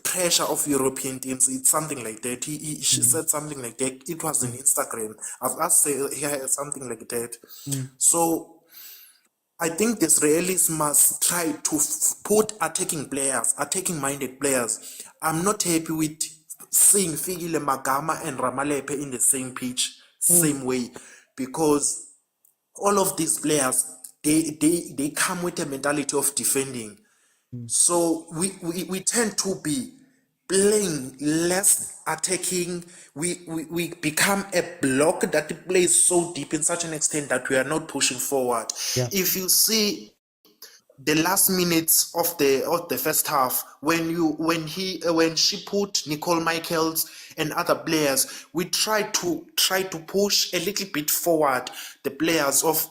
pressure of European teams. It's something like that. She said something like that. It was on Instagram. I've asked her something like that. So I think the Israelis must try to put attacking-minded players. I'm not happy with seeing Fikile Magama and Ramalepe in the same pitch, same way, because all of these players, they come with a mentality of defending. So we tend to be playing less attacking. We become a block that plays so deep in such an extent that we are not pushing forward. If you see the last minutes of the first half, when she put Nicole Michaels and other players, we try to push a little bit forward the players of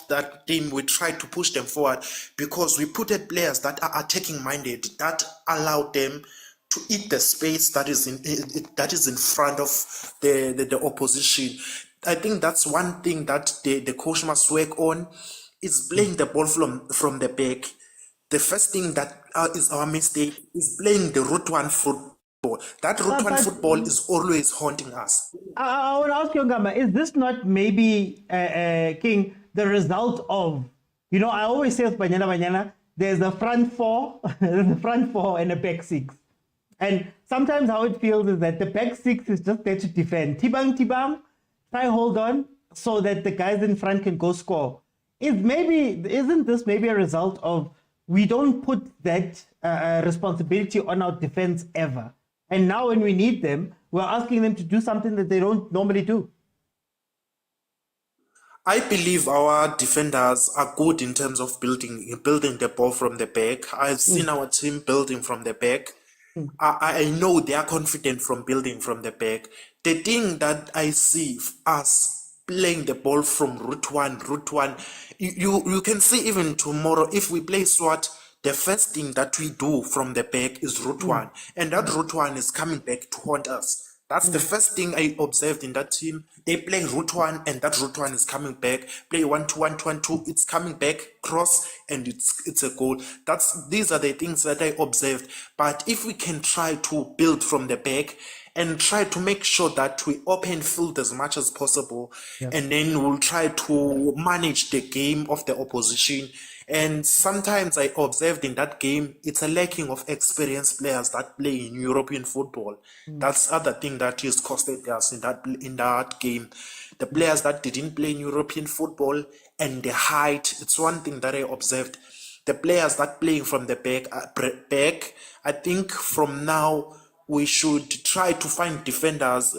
that team. We try to push them forward because we put players that are attacking minded, that allow them to eat the space that is in front of the opposition. I think that's one thing that the coach must work on, is playing the ball from the back. The first thing that is our mistake is playing the route one football. That route one football is always haunting us. I want to ask you, Ngama, is this not maybe, King, the result of, I always say with Banyana Banyana, there's a front four, there's a front four and a back six. And sometimes how it feels is that the back six is just there to defend. Tibang, try hold on so that the guys in front can go score. Isn't this maybe a result of we don't put that responsibility on our defense ever? And now when we need them, we're asking them to do something that they don't normally do. I believe our defenders are good in terms of building the ball from the back. I've seen our team building from the back. I know they are confident from building from the back. The thing that I see us playing the ball from route one, you can see even tomorrow if we play SWAT, the first thing that we do from the back is route one, and that route one is coming back to haunt us. That's the first thing I observed in that team. They play route one, and that route one is coming back. Play 1-2, 1-2, it's coming back, cross, and it's a goal. These are the things that I observed. But if we can try to build from the back and try to make sure that we open field as much as possible, and then we'll try to manage the game of the opposition. And sometimes I observed in that game, it's a lacking of experienced players that play in European football. That's other thing that is costed us in that game. The players that didn't play in European football and the height, it's one thing that I observed. The players that playing from the back, I think from now we should try to find defenders,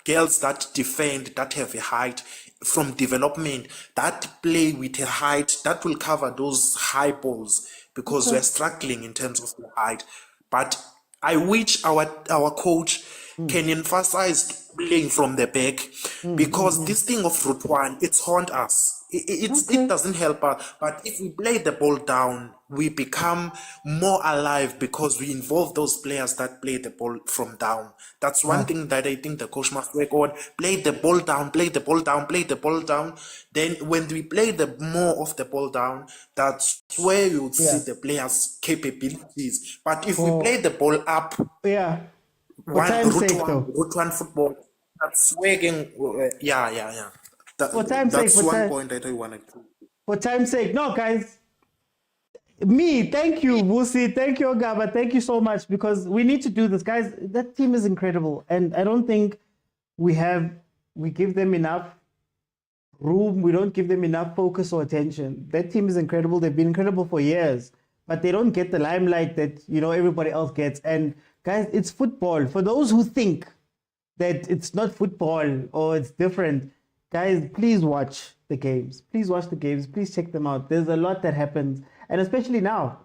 girls that defend, that have a height from development, that play with a height that will cover those high balls, because we're struggling in terms of the height. But I wish our coach can emphasize playing from the back, because this thing of route one, it's haunt us. It doesn't help us. But if we play the ball down, we become more alive because we involve those players that play the ball from down. That's one thing that I think the coach must work on. Play the ball down, play the ball down, play the ball down. Then when we play the more of the ball down, that's where you see the players' capabilities. But if we play the ball up, route one football, that's working. That's one point that I wanted to. For time's sake, no, guys. Thank you, Busi, thank you, Ogaba, thank you so much, because we need to do this, guys. That team is incredible, and I don't think we give them enough room. We don't give them enough focus or attention. That team is incredible. They've been incredible for years, but they don't get the limelight that everybody else gets. And guys, it's football. For those who think that it's not football or it's different, guys, please watch the games. Please watch the games. Please check them out. There's a lot that happens. And especially now,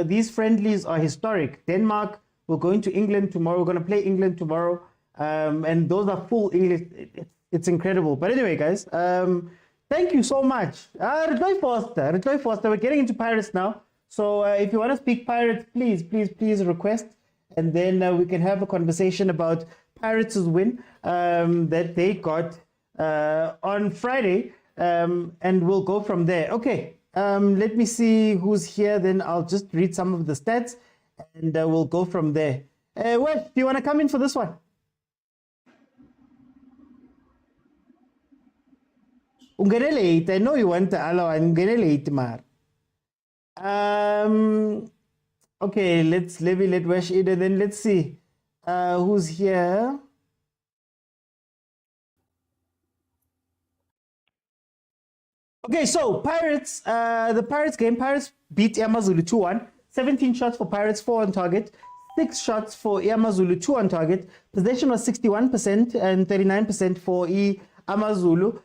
these friendlies are historic. Denmark, we're going to England tomorrow. We're going to play England tomorrow. And those are full English. It's incredible. But anyway, guys, thank you so much. Roy Foster. We're getting into Pirates now. So if you want to speak Pirates, please request. And then we can have a conversation about Pirates' win that they got on Friday, and we'll go from there. Okay, let me see who's here, then I'll just read some of the stats, and we'll go from there. Wes, do you want to come in for this one? Ungene late. I know you want to allow ungene late, Mar. Okay, let Wesh in, and then let's see who's here. Okay, so Pirates, the Pirates game, Pirates beat Amazulu 2-1. 17 shots for Pirates, 4 on target. 6 shots for Amazulu, 2 on target. Possession was 61% and 39% for Amazulu.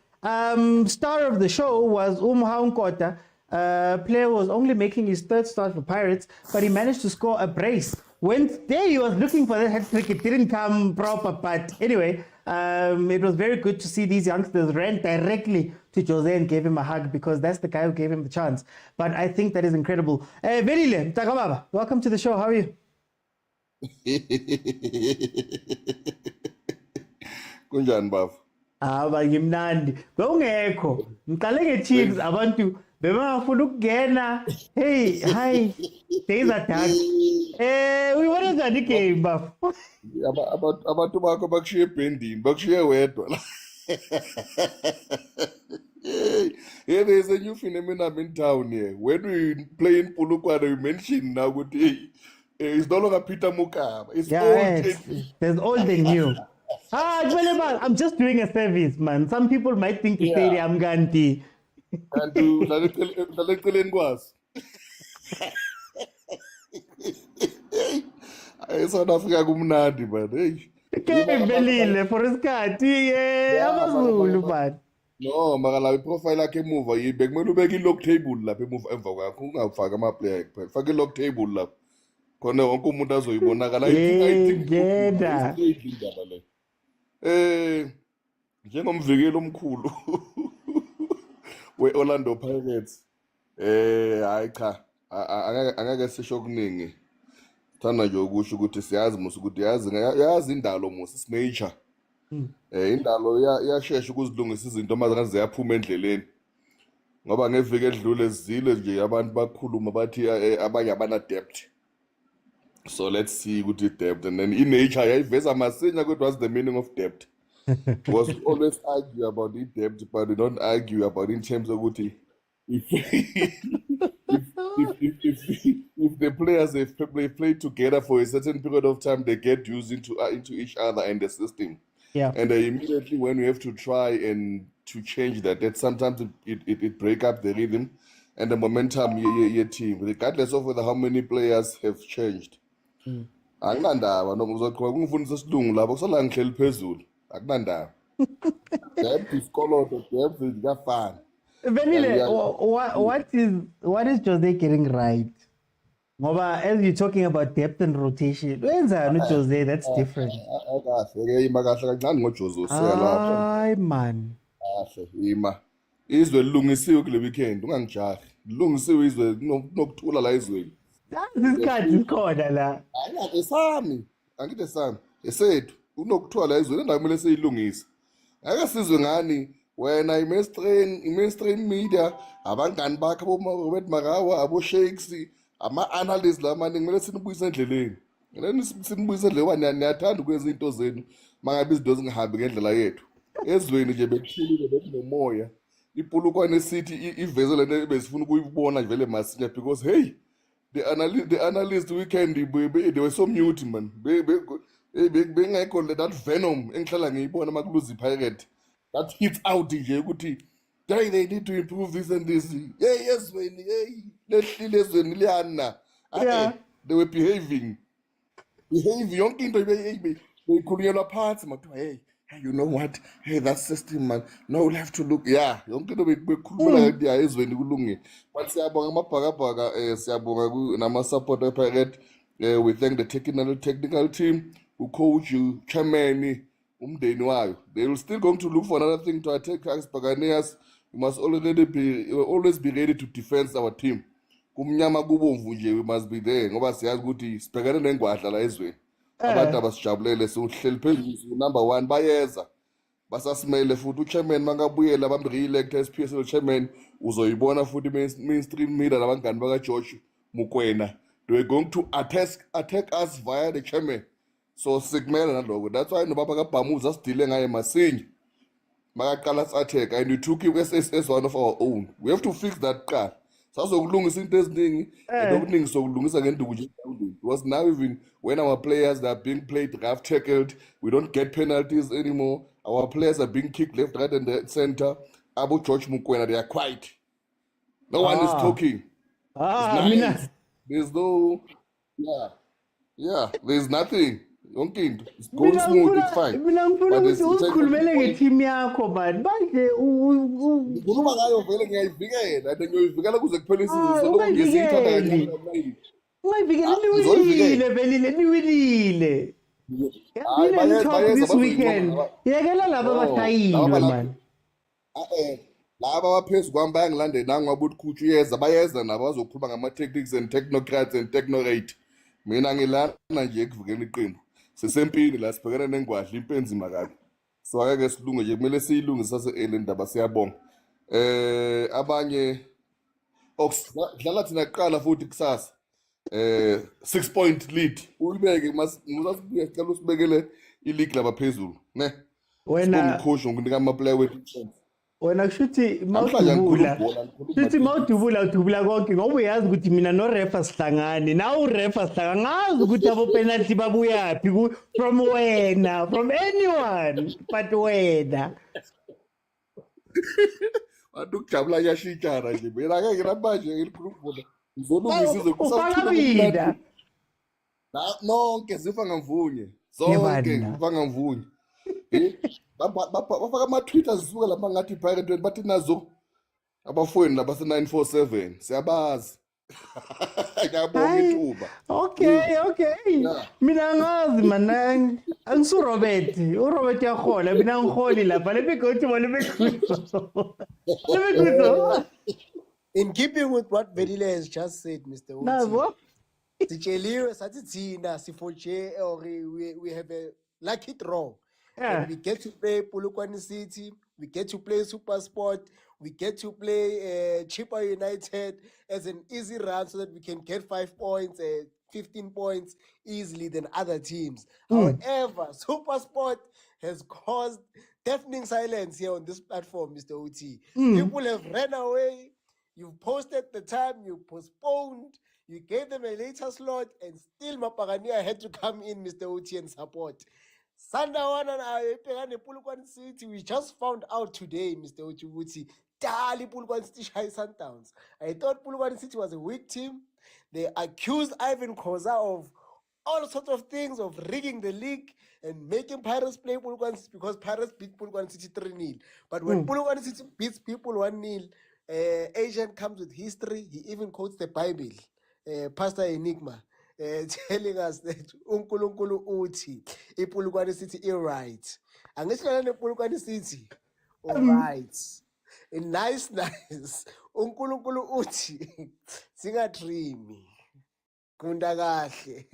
Star of the show was Motaung CAF. Player was only making his 3rd start for Pirates, but he managed to score a brace. There he was looking for the hat-trick. It didn't come proper, but anyway, it was very good to see these youngsters ran directly to Jose and gave him a hug, because that's the guy who gave him the chance. But I think that is incredible. Velile, Mtakababa, welcome to the show. How are you? Kunjani baba? Ngimnandi. Ngongekho. Ngiqale nge-Chiefs abantu bebangafuna ukungena. Hey, hi. Days are dark. Uyibona njani igame baba? Abantu bakho bakushiye ebhendini, bakushiye wedwa la. Hey, there's a new phenomenon in town here. When we play in Polokwane, we mention now with it's no longer Peter Mokaba. It's old. There's old and new. I'm just doing a service, man. Some people might think it's stadium ganti. And to Lalekelen was. South Africa kumnandi man. Hey. Kebelile for isikhathi abazulu man. No, makala iprofile yakhe emuva yibe kumele ubeke i-log table lapha emuva emva kwakho ungafaki ama-player kuphela. Faka i-log table lapha. Khona wonke umuntu azoyibonakala. Ngeda. Njengomvikeli omkhulu we-Orlando Pirates. Hayi cha. Angeke sisho okuningi. Thanda nje ukusho ukuthi siyazi musu ukuthi yazi indalo musu is-nature. Indalo iyashesha ukuzilungisa izinto manje ziyaphuma endleleni. Ngoba ngeviki edlule zile nje abantu bakhuluma bathi abanye abana depth. So let's see ukuthi depth and then nature yayiveza masinya kodwa what's the meaning of depth? Was always argue about the depth but we don't argue about in terms of ukuthi if the players they play together for a certain period of time they get used into each other and the system. Yeah. And immediately when we have to try and to change that sometimes it break up the rhythm and the momentum your team, regardless of whether how many players have changed. Akunandaba noma uzoqhubeka ungifundisa isilungu lapho kusala ngihleli phezulu. Akunandaba. Depth is colored, depth is kafana. Benile, what is Jose getting right? Ngoba as you're talking about depth and rotation, wenzani Jose that's different. Akahle ima kahle kancane ngoJose usiyalapha. Hayi man. Kahle ima. Izwe lilungisiwe kule weekend ungangijahi. Lilungisiwe izwe nokuthula la izweni. Isikhathi sikhona la. Angike sami. Angike sami. Esethu unokuthula la izweni endawo kumele seyilungise. Ake sizwe ngani wena i-mainstream media abangani bakhe abo Marawa abo Shakes ama-analysts la maningi kumele sinibuyise endleleni. Ngene sinibuyise endleleni niyathanda ukwenza izinto zenu mangabe izinto zingahambi ngendlela yethu. Ezweni nje bekuhlile bekunomoya. iPolokwane City iveze lento ebesifuna ukuyibona vele masinya because hey the analyst weekend they were so mute man. Bengekho that venom engihlala ngiyibona makuluzi Pirate. That hits out nje ukuthi they need to improve this and this. Hey ezweni hey lehlile ezweni liyana. They were behaving yonke into beyikhulunyelwa phansi makuthiwa hey you know what, hey that system man, no we'll have to look yonke into bekhulumela ngathi ezweni kulungile. But siyabonga amabhakabhaka siyabonga nama-support ePirate. We thank the technical team, ucoach, chairman, umndeni wayo. They will still going to look for another thing to attack us Buccaneers. We must always be ready to defend our team. Kumnyama kubomvu nje we must be there ngoba siyazi ukuthi sibhekane nengwadla la ezweni. Abantu abasijabulele sihleli phezulu number 1 bayeza. Basasimele futhi uchairman mangabuyela bamre-elect as PSL chairman uzoyibona futhi mainstream media labangani baka George Mokwena. They were going to attack us via the chairman. So sikumele naloko. That's why nobaba kaBhamuza sidile ngaye masinya. Makaqala attack and we took you as one of our own. We have to fix that car. Sazokulungisa into eziningi okuningi sokulungisa ngenduku nje. Because now even when our players are being played rough tackled, we don't get penalties anymore. Our players are being kicked left, right, and center. Abu George Mokwena, they are quiet. No one is talking. Nice. There's no, there's nothing. It's going smooth, it's fine. Mina ngifuna ukuthi uzikhulumele ngeteam yakho man. Manje Ngikhuluma ngayo vele ngiyayivikela. Ngiyoyivikela kuze kuphele isizwe selokhu ngiyithanda kancane. Ungayivikela Velile niwinile. This weekend. Yekela laba abatayile man. Laba abaphezu kwami bayangilandela nangabuthi khuthi uyeza bayeza nabo bazokhuluma ngama-techniques and technocrats and technorate. Mina ngilana nje ekuvikela iqembu. Sisempini la sibhekana nengwadla impenzima kabi. So ake silunge nje kumele siyilungise sase-ele ndaba siyabonga. Abanye okudlala thina kuqala futhi kusasa. 6-point lead. Uyibeke musasibuya sicela usibekele ileague labaphezulu, ne? Wena ngikhoshi ngokunika ama-player wethu chance. wena kushuthi Namhlanje ngikhuluma mawudubula ibhola, ngikhuluma shuthi mathematics. mawudubula konke ngoba uyazi ukuthi mina norefa sihlangane nawe urefa sihlangane ngazi ukuthi abo penalty babuyaphi from wena from anyone but wena Bantu ukujabula kuyashintshana nje mina ngeke namanje ngikhuluma ibhola ngizolungisa izo ufaka mina nonke zifa ngamvunye Yebana. zonke zifa ngamvunye bafaka ama-twitter zisuka lapha ngathi pirate bathi nazo abafowenu labase 947 siyabazi ngiyabonga ithuba okay mina ngazi manang angisurobert urobert yahola mina ngiholi lapha lebegothi lebekuzo In keeping with what Velile has just said, Mr. Uti, Nabo? Sitsheliwe sathi thina sifoje or we have a lucky draw. Yeah. And we get to play Polokwane City, we get to play Super Sport, we get to play Chippa United as an easy run so that we can get 5 points, 15 points easily than other teams. However, Super Sport has caused deafening silence here on this platform, Mr. Uti. People have ran away. You posted the time, you postponed, you gave them a later slot, and still Mapagania had to come in, Mr. Uti, and support. Sandawana and Polokwane City, we just found out today, Mr. Uti, Dali Polokwane City Shy Sundowns. I thought Polokwane City was a weak team. They accused Irvin khoza of all sorts of things, of rigging the league and making Pirates play Polokwane City because Pirates beat Polokwane City 3-0. But when Polokwane City beats people 1-0, Asian comes with history. He even quotes the Bible, Pastor Enigma, telling us that uNkulunkulu uthi iPolokwane City is right. Angisho iPolokwane City, all right. Nice. uNkulunkulu uthi singadreami. Kunda kahle.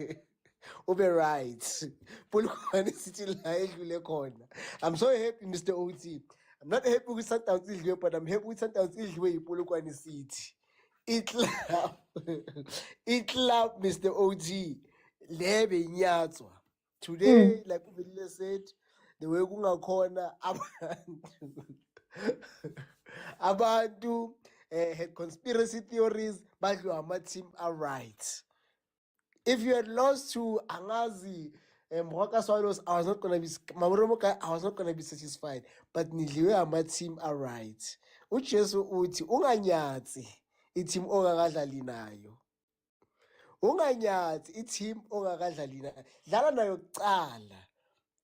Ube right. Polokwane City la edlule khona. I'm so happy, Mr. Oti. I'm not happy with Sundowns Idliwe, but I'm happy with Sundowns Idliwe Polokwane City. It club, Mr. OG. Lebe nyatswa. Today, like Uvile said, the way kungakhona abantu had conspiracy theories, but my team are right. If you had lost to Angazi and Mwaka Swallows, I was not gonna be satisfied. But Niliwe my team are right. Uchesu uti unganyatsi team ongagadlali nayo. Unganyatsi team ongagadlali nayo. Dlala nayo kuqala.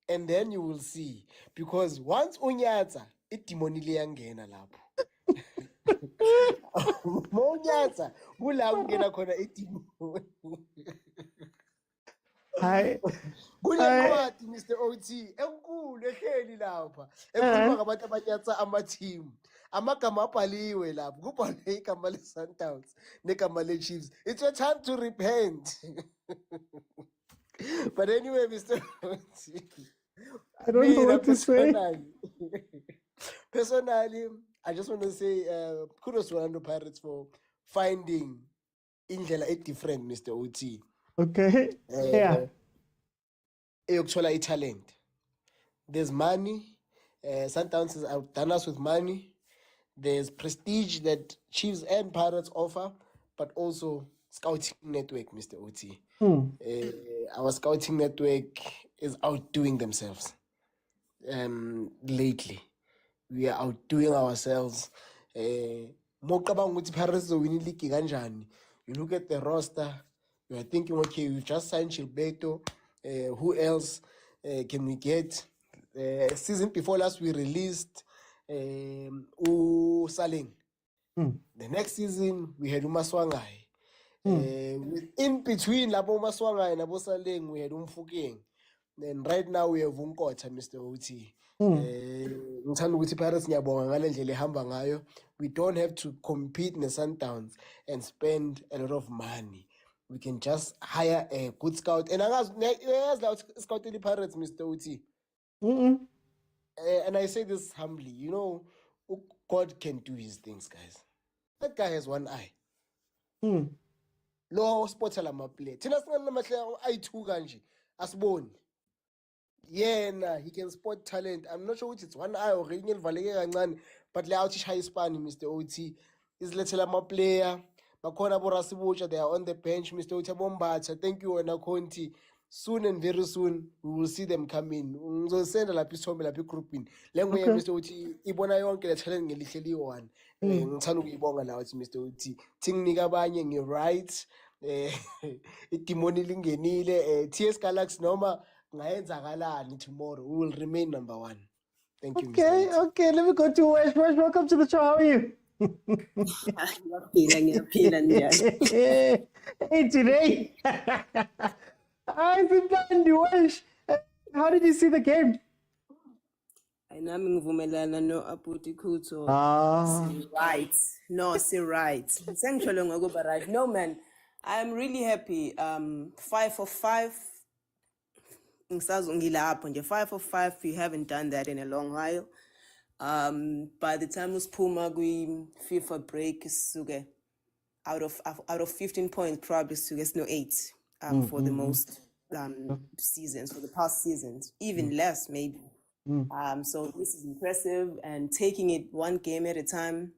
And then you will see. Because once unyatsa, idimonile yangena lapho. Monyatsa, kula ungena khona idimoni. Hi. Kulencwadi Mr. OT enkulu ehleli lapha ekhuluma ngabantu abanyatsa ama-team amagama abhaliwe lapho kubhalwe igama le-Sundowns negama le-Chiefs. It's your time to repent. But anyway, Mr. OT, I don't know what to say. Personally, I just want to say kudos to Orlando Pirates for finding indlela different, Mr. OT. Okay. Yeah. Eyokuthola talent. There's money. Sundowns has outdone us with money. There's prestige that Chiefs and Pirates offer, but also scouting network, Mr. OT. Our scouting network is outdoing themselves. Lately, we are outdoing ourselves. Mokabang with Pirates winning league kanjani. You look at the roster. You are thinking, okay, we just signed Gilberto. Who else can we get? Season before last, we released Saling. The next season, we had Umaswangai. In between Labo Maswangai and Abo Saling, we had Umfuking. And right now, we have Unkota, Mr. Oti. We don't have to compete in the Sundowns and spend a lot of money. We can just hire a good scout. And I was scouting the Pirates, Mr. Uti. And I say this humbly, you know, God can do his things, guys. That guy has one eye. Lo spotala ma play. Tina singana mahle I2 kanje. Asiboni. Yena, he can spot talent. I'm not sure which it's one eye or ringing Valege Gangan, but le out high span, Mr. OT. Is Letelama player. Makona Borasibucha, they are on the bench, Mr. Ota Bombacha. Thank you, Ana Conti. Soon and very soon, we will see them come in. So send a lapis home, lapis group in. Language, Okay. Mr. Oti, Ibona Yonke, the challenge, Lily one. Tanu Ibonga now, it's Mr. Oti. Ting Nigabanyang, you're right. Itimoni lingenile. TS Galaxy Noma. Tomorrow we will remain number one. Thank you, Mr. Okay, okay. Let me go to Wesh. Wesh, welcome to the show. How are you? Hey, today. Hi, Zimbabwe, Wesh. How did you see the game? Nami ngivumelana no Aputi Kuto. Ah. Say right. No, say right. Sengisholo ngokuba right. No man, I'm really happy. 5 for 5. Ngilapho nje 5 for 5. We haven't done that in a long while. By the time usiphuma kwi FIFA break suke out of 15 points probably suke no 8 for the most seasons, for the past seasons, even less maybe. So this is impressive, and taking it one game at a time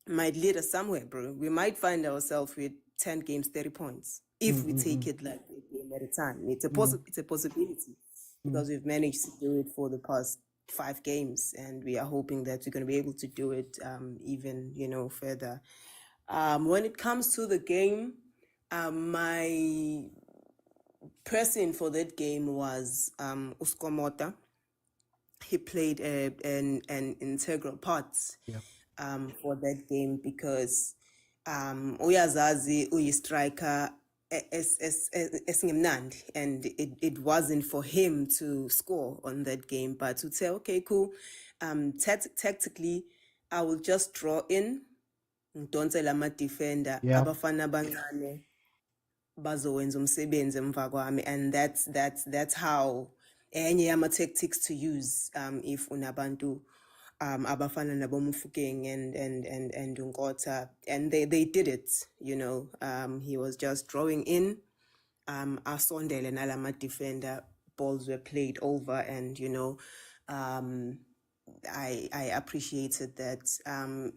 might lead us somewhere, bro. We might find ourselves with 10 games, 30 points if we take it like a game at a time. It's a possibility because we've managed to do it for the past 5 games, and we are hoping that we're going to be able to do it even, further. When it comes to the game, my person for that game was Uskomota. He played an integral part for that game because uyazazi uyi-striker esingemnandi, and it wasn't for him to score on that game, but to say, okay, cool, tactically I will just draw in ngidonsele ama-defender abafana abancane bazowenza umsebenzi emva kwami, and that's how enye yama-tactics to use if unabantu abafana nabomufukeng and Nkotha, and they did it, he was just drawing in, asondele nalama defender, balls were played over, and I appreciated that.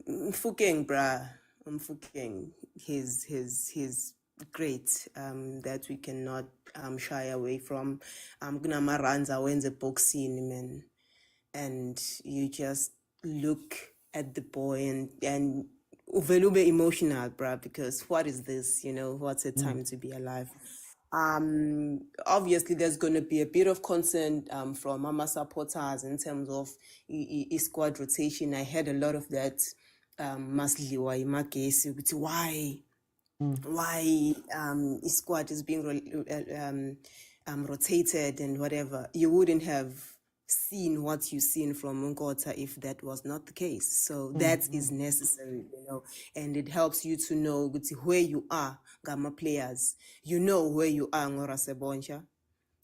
Mfukeng, Mfukeng, he's great, that we cannot shy away from. Gunamaranza wins a boxing, man, and you just look at the boy and uvelube emotional, bruh, because what is this? What's a time to be alive? Obviously, there's going to be a bit of concern from Mama supporters in terms of squad rotation. I heard a lot of that. Masliwa imagesi, why his squad is being rotated and whatever. You wouldn't have seen what you've seen from Nkotha if that was not the case. So that is necessary, and it helps you to know where you are, Gamma players. You know where you are, Raseboncha.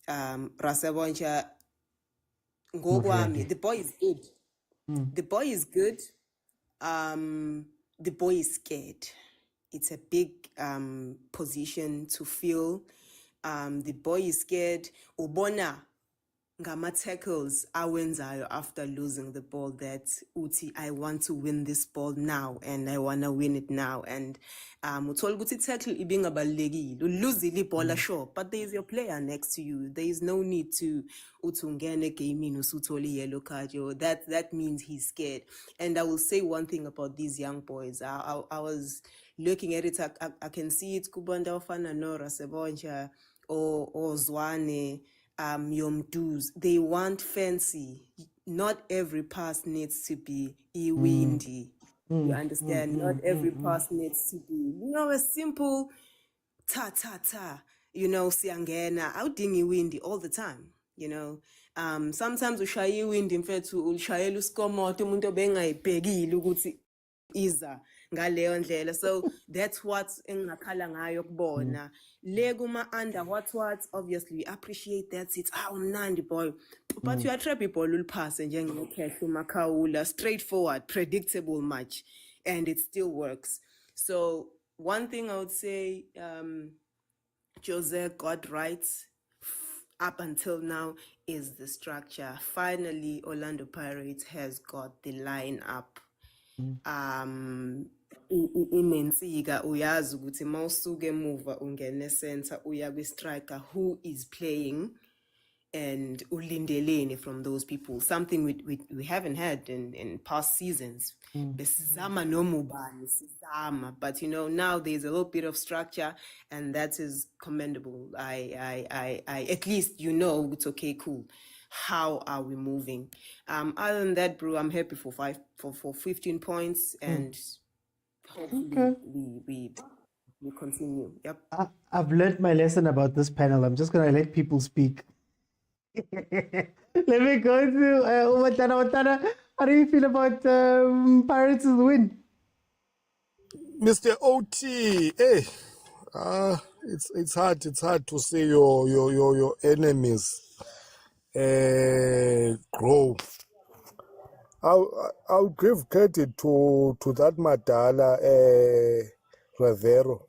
Raseboncha, the boy is good. The boy is good. The boy is scared. It's a big position to fill. The boy is scared. Ubona ngama tackles awenzayo after losing the ball, that uthi, I want to win this ball now and I want to win it now. And uthola ukuthi tackle ibingabalekile, lose the ball sure, but there is your player next to you. There is no need to utungene gaming usuthole yellow card. That means he's scared. And I will say one thing about these young boys. I was looking at it, I can see it Kubanda Ofana Nora Sebonja or Zwane, Yomdus. They want fancy. Not every pass needs to be windy. You understand? Not every pass needs to be, a simple ta. Siyangena. Awudingi windy all the time. Sometimes ushaye windy mfethu ushayela uSkomoto umuntu obengayibhekile ukuthi iza ngaleyo ndlela. So that's what engakhala ngayo kubona le kuma under what obviously we appreciate that. It's mnandi boy, but you are trap people will pass njengekhehle uMakhawula, straightforward, predictable match, and it still works. So one thing I would say, Jose got right. up until now is the structure. Finally, Orlando Pirates has got the lineup. Inensika uyazi ukuthi mawusuke emuva ungene center uya kwi-striker who is playing and ulindeleni from those people, something we haven't had in past seasons. Besizama noma ubani sizama, but you know, now there's a little bit of structure and that is commendable. I at least you know it's okay, cool. How are we moving? Other than that, bro, I'm happy for 15 points and hopefully we continue. Yep. I've learned my lesson about this panel. I'm just gonna let people speak. Let me go to Motaung. How do you feel about Pirates' win? Mr. OT, hey, it's hard to see your enemies grow. I'll give credit to that Madala Rivero.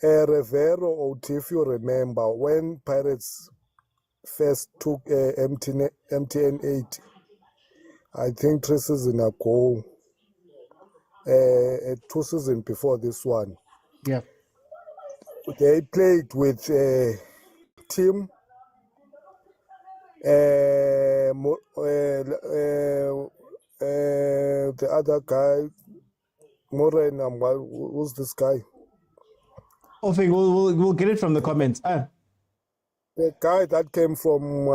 Rivero, OT, if you remember, when Pirates first took MTN 8, I think 3 seasons ago, 2 seasons before this one. Yeah. They played with team, the other guy, Morena, who's this guy? I think we'll get it from the comments. The guy that came from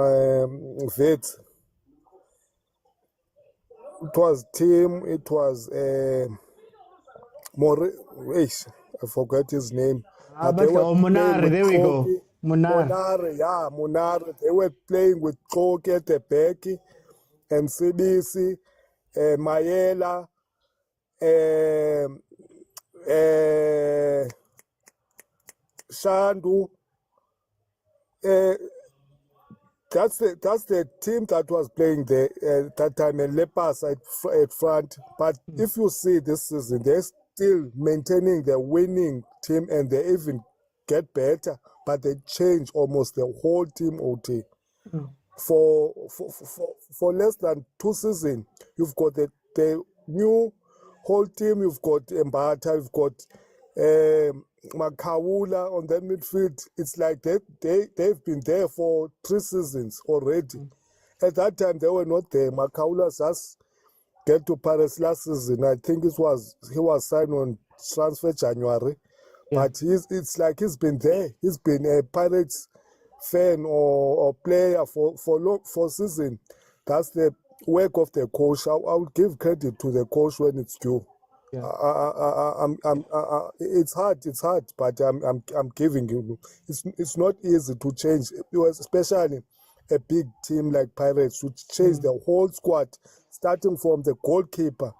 Vet. It was team, it was I forgot his name. Monare, there we go. Monare, yeah, Monare. They were playing with Koke at the back and CBC, Mayela, Shandu. That's the team that was playing there that time, and Lepers at front. But if you see this season, they're still maintaining the winning team, and they even get better. But they change almost the whole team. OT for less than 2 seasons, you've got the new whole team. You've got Mbata, you've got Makawula on that midfield. It's like they've been there for 3 seasons already. At that time, they were not there. Makawula just get to Paris last season. I think he was signed on transfer January. Yeah. But it's like he's been there. He's been a Pirates fan or player for season. That's the work of the coach. I would give credit to the coach when it's due. Yeah. It's hard, but I'm giving you. It's not easy to change, especially a big team like Pirates, to change the whole squad, starting from the goalkeeper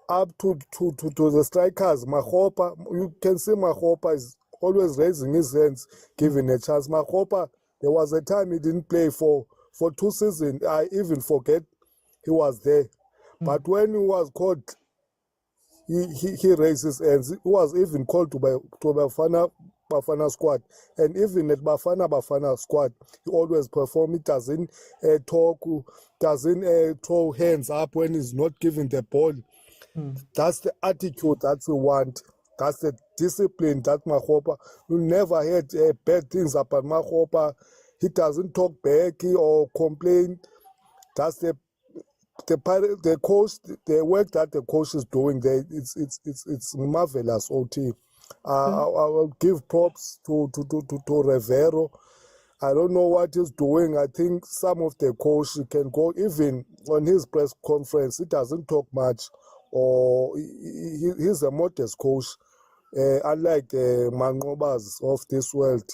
up to the strikers. Mahopa, you can see Mahopa is always raising his hands, giving a chance. Mahopa, there was a time he didn't play for 2 seasons. I even forget he was there, but when he was called, he raised his hands. He was even called to Bafana squad, and even at Bafana squad, he always perform. He doesn't talk, doesn't throw hands up when he's not giving the ball. That's the attitude that we want. That's the discipline that Mahopa. We never heard bad things about Mahopa. He doesn't talk back or complain. That's the coach, the work that the coach is doing there. It's marvelous. OT. I will give props to Rivero. I don't know what he's doing. I think some of the coach can go, even on his press conference, he doesn't talk much, or he's a modest coach, unlike the Manqobas of this world.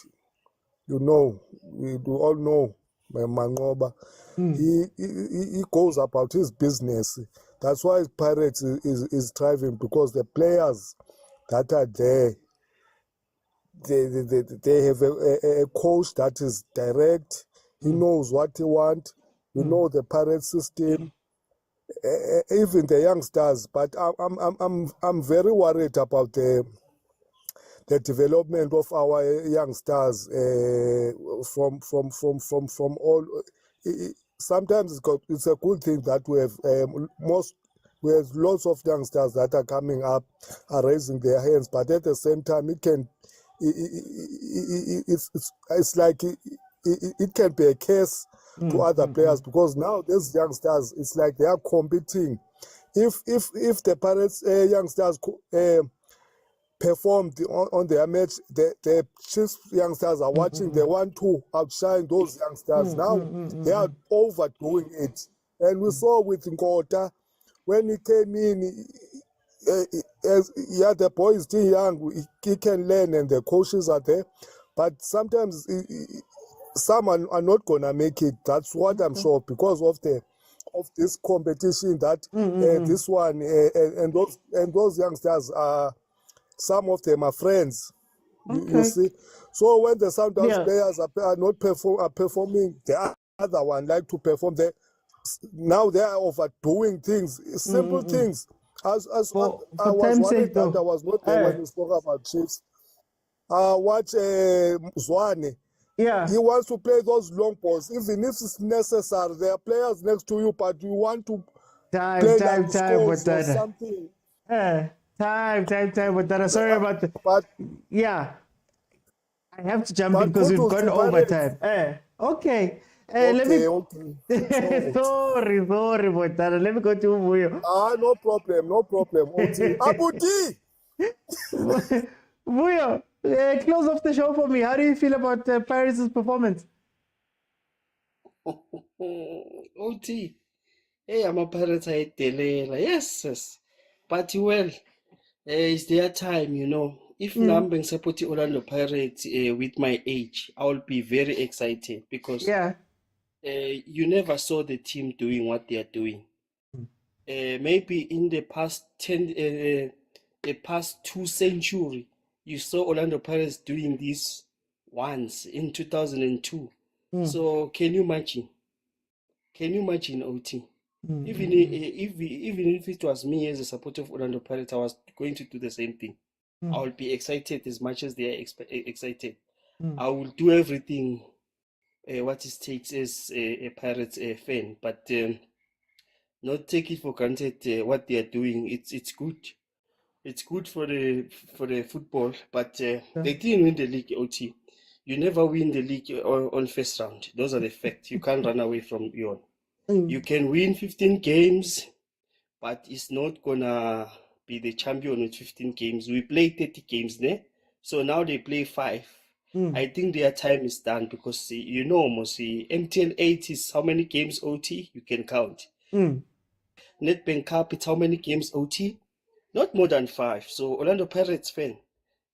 You know, we all know Manqoba. He goes about his business. That's why Pirates is thriving, because the players that are there, they have a coach that is direct. He knows what he wants. You know the Pirates system, even the youngsters. But I'm very worried about the the development of our young stars from all. Sometimes it's a good thing that we have we have lots of youngsters that are coming up, are raising their hands, but at the same time, it's like it can be a curse to other players, because now these youngsters, it's like they are competing. If the Pirates youngsters performed on their match, the Chiefs youngsters are watching. They want to outshine those youngsters. Now they are overdoing it, and we saw with Nkota when he came in. The boy is still young. He can learn, and the coaches are there. But sometimes some are not gonna make it. That's what I'm sure, because of this competition that this one and those youngsters are. Some of them are friends, you see. So when the Sundowns players are not performing, the other one like to perform. Now they are overdoing things, simple things. I was worried that I was not there when you spoke about Chiefs. Watch Zwane. Yeah. He wants to play those long balls, even if it's necessary. There are players next to you, but you want to play like scores or something. Time, but sorry about that. Yeah, I have to jump in because we've gone overtime. Okay. Let me. Sorry, but let me go to Vuyo. No problem. Abuti! Vuyo, close off the show for me. How do you feel about Paris' performance? OT. Hey, I'm a Pirates. Yes. But well. It's their time, you know. If I'm being supporting Orlando Pirates with my age, I will be very excited, because you never saw the team doing what they are doing. Maybe in the past the past 2 centuries, you saw Orlando Pirates doing this once in 2002. So can you imagine? OT? Even if it was me as a supporter of Orlando Pirates, I was going to do the same thing. I will be excited as much as they are excited. I will do everything what it takes as a Pirates fan, but not take it for granted what they are doing. It's good. It's good for the football, but they didn't win the league. OT, you never win the league on first round. Those are the facts. You can't run away from your. You can win 15 games, but it's not gonna be the champion with 15 games. We play 30 games, ne? So now they play 5. I think their time is done, because you know, Mosi, MTN 8 is how many games, OT? You can count. Nedbank Cup, it's how many games, OT? Not more than 5. So Orlando Pirates fan,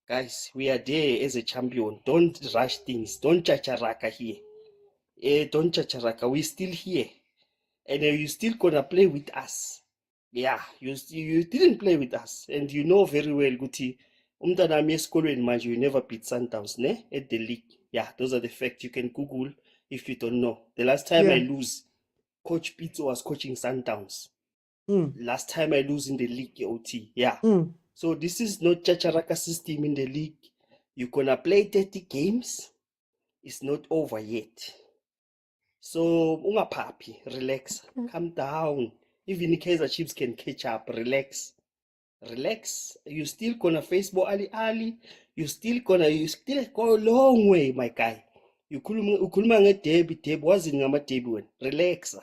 guys, we are there as a champion. Don't rush things. Don't chacharaka here. Don't chacharaka. We're still here. And you still gonna play with us. Yeah, you didn't play with us, and you know very well, Guti. Umtanami esikolweni manje, you never beat Sundowns, ne? At the league. Yeah, those are the facts. You can Google if you don't know. The last time I lose, Coach Pitso was coaching Sundowns. Last time I lose in the league, OT. Yeah. So this is not Chacharaka system in the league. You're gonna play 30 games. It's not over yet. So, ungaphaphi, relax, calm down. Even the Kaizer Chiefs can catch up, relax. You still gonna face Ali. You still go a long way, my guy. Ukhuluma ngedebi, wazini ngamadebi wena. Relax.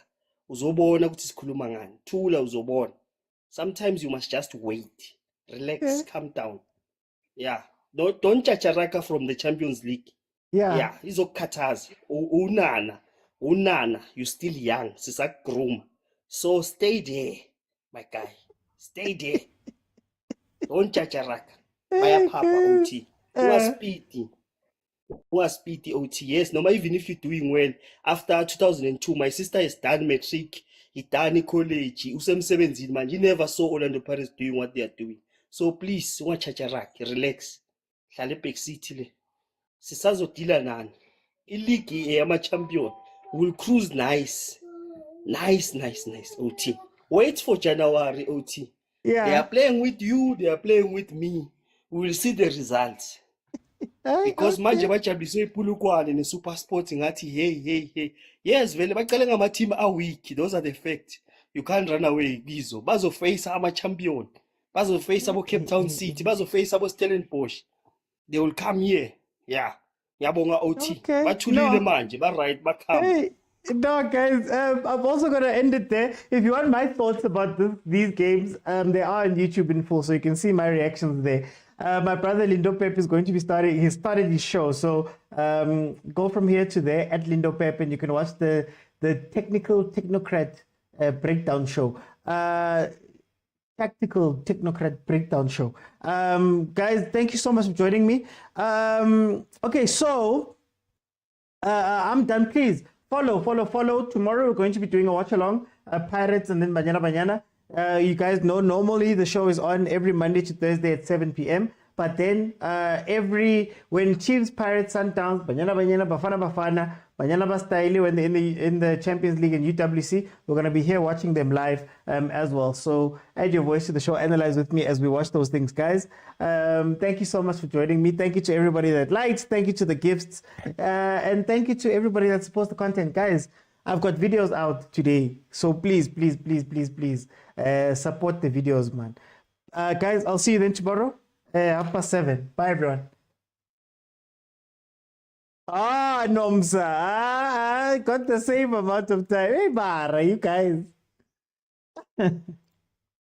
Uzobona ukuthi sikhuluma ngani. Thula uzobona. Sometimes you must just wait. Relax, calm down. Yeah. Don't chacharaka from the Champions League. Yeah, izokukhathaza. Unana, you're still young. Sisagroom. So stay there, my guy. Stay there. Don't chacharaka. Baya papa OT. Who are speedy OT. Yes, no matter even if you're doing well. After 2002, my sister has done matric. He done college. Usemsebenzini man. You never saw Orlando Pirates doing what they are doing. So please, don't chacharaka. Relax. Hlale back city le. Sisazodila nani. Iligi ama champion. We'll cruise nice, OT. Wait for January, OT. They are playing with you, they are playing with me. We will see the results. because manje bajabulise iPulukwane neSupersport ngathi hey yes vele baqale ngama-team a-weak, those are the facts. You can't run away kizo. Bazoface ama-champion, bazoface abo-Cape Town City, bazoface abo-Stellenbosch. They will come here. Yeah, ngiyabonga OT. Bathulile manje, ba-right, bakhamba. Hey, no, guys, I'm also going to end it there. If you want my thoughts about these games, they are on YouTube in full, so you can see my reactions there. My brother Lindo Pep is going to be starting his show, so go from here to there at Lindo Pep, and you can watch the technocrat breakdown show. Tactical technocrat breakdown show. Guys, thank you so much for joining me. Okay, so I'm done. Please follow. Tomorrow we're going to be doing a watch along, Pirates and then Banyana Banyana. You guys know normally the show is on every Monday to Thursday at 7 p.m. But then when Chiefs, Pirates, Sundowns, Banyana Banyana, Bafana, Banyana Bastyle, when they're in the Champions League and UWC, we're going to be here watching them live as well. So add your voice to the show, analyze with me as we watch those things, guys. Thank you so much for joining me. Thank you to everybody that likes. Thank you to the gifts. And thank you to everybody that supports the content. Guys, I've got videos out today. So please, support the videos, man. Guys, I'll see you then tomorrow. 7:30. Bye, everyone. Nomsa. I got the same amount of time. Hey, Bara, you guys.